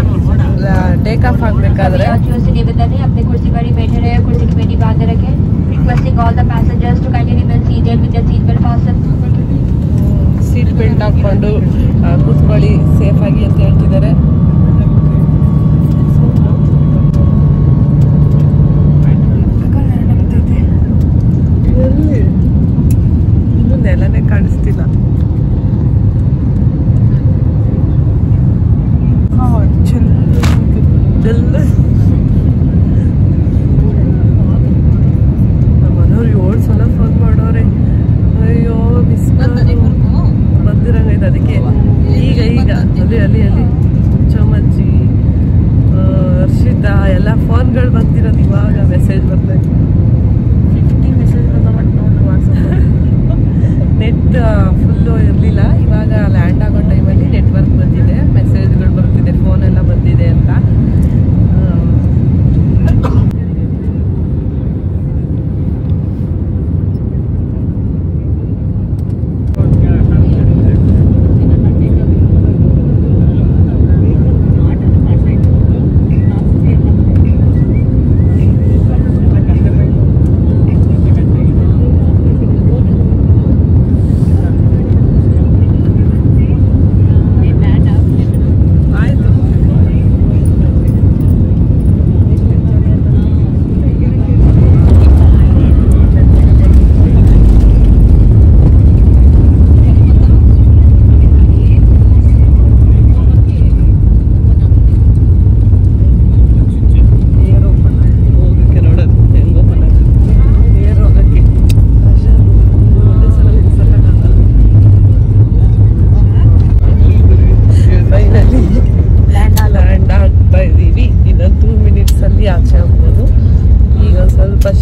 ಟೇಕ್ ಆಫ್ ಆಗಬೇಕಾದ್ರೆ ಸೀಟ್ ಬೆಲ್ಟ್ ಹಾಕ್ಕೊಂಡು ಕೂತ್ಕೊಳ್ಳಿ ಸೇಫಾಗಿ ಅಂತ ಹೇಳ್ತಿದ್ದಾರೆ ಇನ್ನು ನೆಲನೇ ಕಾಣಿಸ್ತಿಲ್ಲ ಮನೆಯವ್ರು 7 ಸಲ ಫೋನ್ ಮಾಡೋರೆ ಅಯ್ಯೋ ಮಿಸ್ ಬಂದಿರಂಗೈತೆ ಅದಕ್ಕೆ ಈಗ ಅಲ್ಲಿ ಚಮಚಿ ಹರ್ಷಿತ ಎಲ್ಲ ಫೋನ್ಗಳು ಬಂದಿರೋದು ಇವಾಗ ಮೆಸೇಜ್ ಬರ್ತದೆ 50 ಮೆಸೇಜ್ ನೆಟ್ ಫುಲ್ಲು ಇರಲಿಲ್ಲ ಇವಾಗ ಲ್ಯಾಂಡ್ ಆಗೋ ಟೈಮಲ್ಲಿ ನೆಟ್ವರ್ಕ್ ಬಂದಿದೆ ಮೆಸೇಜ್ಗಳು ಬರ್ತಿದೆ ಫೋನೆಲ್ಲ ಬಂದಿದೆ ಅಂತ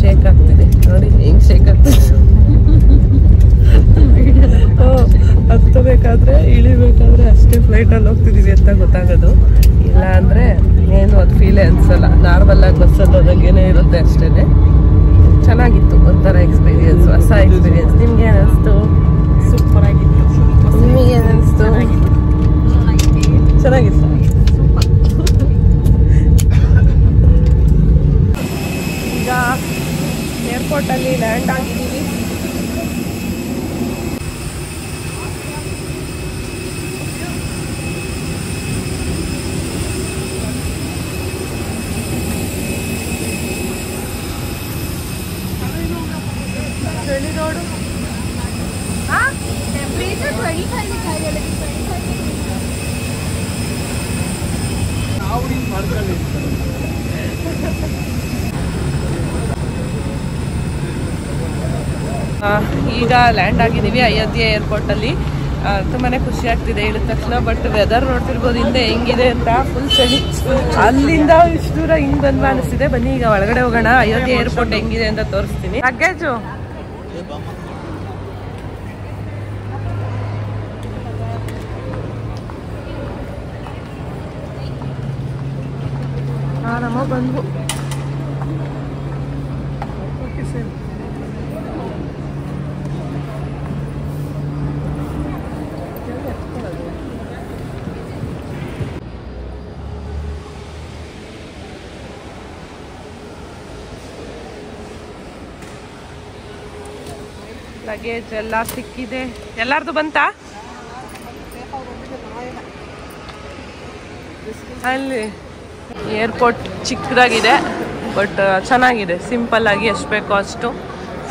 ಶೇಕ್ ಆಗ್ತಿದೆ ನೋಡಿ ಹೆಂಗ್ ಶೇಕ್ ಆಗ್ತಿದೆ ಹತ್ತಬೇಕಾದ್ರೆ ಇಳಿಬೇಕಾದ್ರೆ ಅಷ್ಟೇ ಫ್ಲೈಟಲ್ಲಿ ಹೋಗ್ತಿದ್ದೀವಿ ಅಂತ ಗೊತ್ತಾಗೋದು. ಇಲ್ಲ ಅಂದರೆ ಏನು ಅದು ಫೀಲೇ ಅನಿಸಲ್ಲ. ನಾರ್ಮಲಾಗಿ ಬಸ್ಸಲ್ಲಿ ಹೋದಂಗೇನೆ ಇರುತ್ತೆ ಅಷ್ಟೇ. ಚೆನ್ನಾಗಿತ್ತು, ಒಂಥರ ಎಕ್ಸ್ಪೀರಿಯನ್ಸ್, ಹೊಸ ಎಕ್ಸ್ಪೀರಿಯನ್ಸ್. ನಿಮ್ಗೆ ಏನು ಅನಿಸ್ತು? ಸೂಪರ್ ಆಗಿತ್ತು. ನಿಮಗೆ ಏನು ಅನಿಸ್ತು? ಚೆನ್ನಾಗಿತ್ತು. ಈಗ ಏರ್ಪೋರ್ಟಲ್ಲಿ ಲ್ಯಾಂಡ್ ಆಗಿದ್ದೀವಿ. ಚಳಿ ನೋಡು. Temperature 25 degree. ಈಗ ಲ್ಯಾಂಡ್ ಆಗಿದ್ದೀವಿ ಅಯೋಧ್ಯೆ ಏರ್ಪೋರ್ಟಲ್ಲಿ. ತುಂಬಾ ಖುಷಿ ಆಗ್ತಿದೆ ಇಳಿದ ತಕ್ಷಣ. ಬಟ್ ವೆದರ್ ನೋಡ್ತಿರ್ಬೋದು ಹಿಂದೆ ಹೆಂಗಿದೆ ಅಂತ. ಫುಲ್ ಚಳಿ. ಅಲ್ಲಿಂದ ಇಷ್ಟು ದೂರ ಹಿಂಗೆ ಬಂದ್ವಾ ಅನಿಸ್ತಿದೆ. ಬನ್ನಿ ಈಗ ಒಳಗಡೆ ಹೋಗೋಣ. ಅಯೋಧ್ಯೆ ಏರ್ಪೋರ್ಟ್ ಹೆಂಗಿದೆ ಅಂತ ತೋರಿಸ್ತೀನಿ. ಲಗೇಜು ನಮ್ಮ ಬಂದ್ವು. ಲಗೇಜ್ ಎಲ್ಲ ಸಿಕ್ಕಿದೆ. ಎಲ್ಲಾರ್ದು ಬಂತಾ? ಅಲ್ಲಿ ಏರ್ಪೋರ್ಟ್ ಚಿಕ್ಕದಾಗಿದೆ ಬಟ್ ಚೆನ್ನಾಗಿದೆ. ಸಿಂಪಲ್ ಆಗಿ ಎಷ್ಟು ಬೇಕೋ ಅಷ್ಟು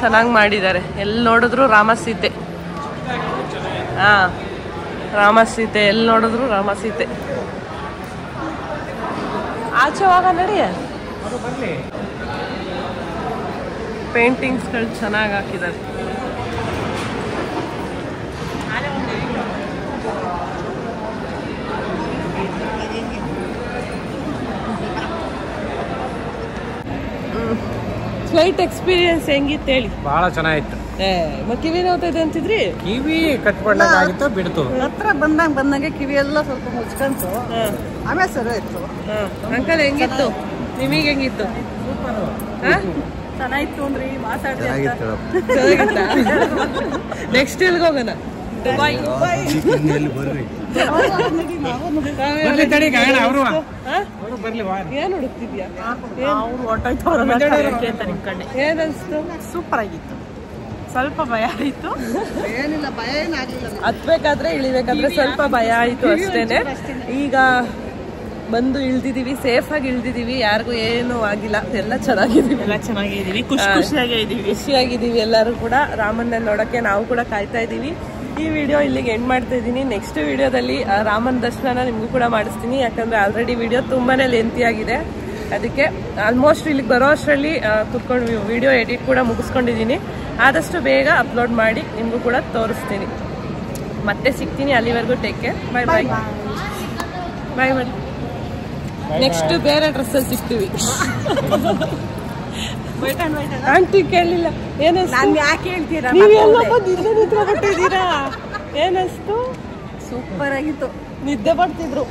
ಚೆನ್ನಾಗಿ ಮಾಡಿದ್ದಾರೆ. ಎಲ್ಲಿ ನೋಡಿದ್ರು ರಾಮಸೀತೆ. ರಾಮಸೀತೆ, ಎಲ್ಲಿ ನೋಡಿದ್ರು ರಾಮಸೀತೆ. ಆಚೆ ಹೋಗ ನಡಿಯ. ಪೇಂಟಿಂಗ್ಸ್ಗಳು ಚೆನ್ನಾಗಿ ಹಾಕಿದ್ದಾರೆ. ಫ್ಲೈಟ್ ಎಕ್ಸ್ಪೀರಿಯನ್ಸ್ ಹೆಂಗಿತ್ತು ಹೇಳಿ? ಬಹಳ ಚೆನ್ನಾಗಿತ್ತು. ಕಿವಿ ನೋವ್ತಾ ಇದೆ ಅಂತಿದ್ರಿ? ಕಿವಿ ಕಟ್ಕೊಂಡಾಗಿತ್ತು, ಬಿಡ್ತು. ಹತ್ರ ಬಂದಂಗೆ ಕಿವಿ ಎಲ್ಲ ಸ್ವಲ್ಪ ಮುಚ್ಕೊಂತು. ಆಮೇಲೆ ಸರಿ ಇತ್ತು. ಅಂಕಲ್ ಹೆಂಗಿತ್ತು? ನಿಮಗೆ ಹೆಂಗಿತ್ತು? ಚೆನ್ನಾಗಿತ್ತು ಅಂದ್ರಿ, ಮಾತಾಡ್ದೆ. ನೆಕ್ಸ್ಟ್ ಎಲ್ಲಿಗೆ ಹೋಗೋಣ? ದುಬೈ. ಏನ್ ಹುಡುಕ್ತಿದ್ಯಾ? ಏನ್ ಅನ್ಸ್ತು? ಸೂಪರ್ ಆಗಿತ್ತು. ಸ್ವಲ್ಪ ಭಯ ಆಯ್ತು. ಏನಿಲ್ಲ, ಭಯ ಏನಾಗಲಿಲ್ಲ. ಹತ್ಬೇಕಾದ್ರೆ ಇಳಿಬೇಕಾದ್ರೆ ಸ್ವಲ್ಪ ಭಯ ಆಯ್ತು ಅಷ್ಟೇನೆ. ಈಗ ಬಂದು ಇಳ್ದಿದೀವಿ, ಸೇಫ್ ಆಗಿ ಇಳ್ದಿದೀವಿ. ಯಾರಿಗೂ ಏನು ಆಗಿಲ್ಲ. ಎಲ್ಲ ಚೆನ್ನಾಗಿದ್ದೀವಿ. ಖುಷಿಯಾಗಿದ್ದೀವಿ ಎಲ್ಲರೂ ಕೂಡ. ರಾಮನ್ನ ನೋಡಕ್ಕೆ ನಾವು ಕೂಡ ಕಾಯ್ತಾ ಇದ್ದೀವಿ. ಈ ವಿಡಿಯೋ ಇಲ್ಲಿಗೆ ಎಂಡ್ ಮಾಡ್ತಾ ಇದ್ದೀನಿ. ನೆಕ್ಸ್ಟ್ ವಿಡಿಯೋದಲ್ಲಿ ರಾಮನ ದರ್ಶನ ನಿಮಗೂ ಕೂಡ ಮಾಡಿಸ್ತೀನಿ. ಯಾಕಂದ್ರೆ ಆಲ್ರೆಡಿ ವಿಡಿಯೋ ತುಂಬಾನೇ ಲೆಂತಿ ಆಗಿದೆ. ಅದಕ್ಕೆ ಆಲ್ಮೋಸ್ಟ್ ಇಲ್ಲಿಗೆ ಬರೋ ಅಷ್ಟರಲ್ಲಿ ಕುತ್ಕೊಂಡು ವಿಡಿಯೋ ಎಡಿಟ್ ಕೂಡ ಮುಗಿಸ್ಕೊಂಡಿದ್ದೀನಿ. ಆದಷ್ಟು ಬೇಗ ಅಪ್ಲೋಡ್ ಮಾಡಿ ನಿಮಗೂ ಕೂಡ ತೋರಿಸ್ತೀನಿ. ಮತ್ತೆ ಸಿಗ್ತೀನಿ. ಅಲ್ಲಿವರೆಗೂ ಟೇಕ್ ಕೇರ್. ಬಾಯ್ ಬಾಯ್ ಬಾಯ್ ಮಾಡಿ. ನೆಕ್ಸ್ಟ್ ಬೇರೆ ಡ್ರೆಸ್ಸಲ್ಲಿ ಸಿಗ್ತೀವಿ. ಆಂಟಿ ಕೇಳಲಿಲ್ಲ ಏನಿಸ್ತು? ಯಾಕೆ ಹೇಳ್ತೀರಾ? ನೀವೆಲ್ಲ ಬಂದು ಇಲ್ಲೇ ನಿಂತ್ಕೊಬಿಟ್ಟಿದ್ದೀರಾ? ಏನಿಸ್ತು? ಸೂಪರ್ ಆಗಿತ್ತು. ನಿದ್ದೆ ಬರ್ತಿದ್ರು.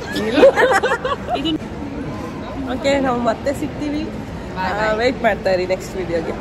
ಓಕೆ, ನಾವು ಮತ್ತೆ ಸಿಗ್ತೀವಿ. ವೆಯ್ಟ್ ಮಾಡ್ತಾ ಇರಿ ನೆಕ್ಸ್ಟ್ ವಿಡಿಯೋಗೆ.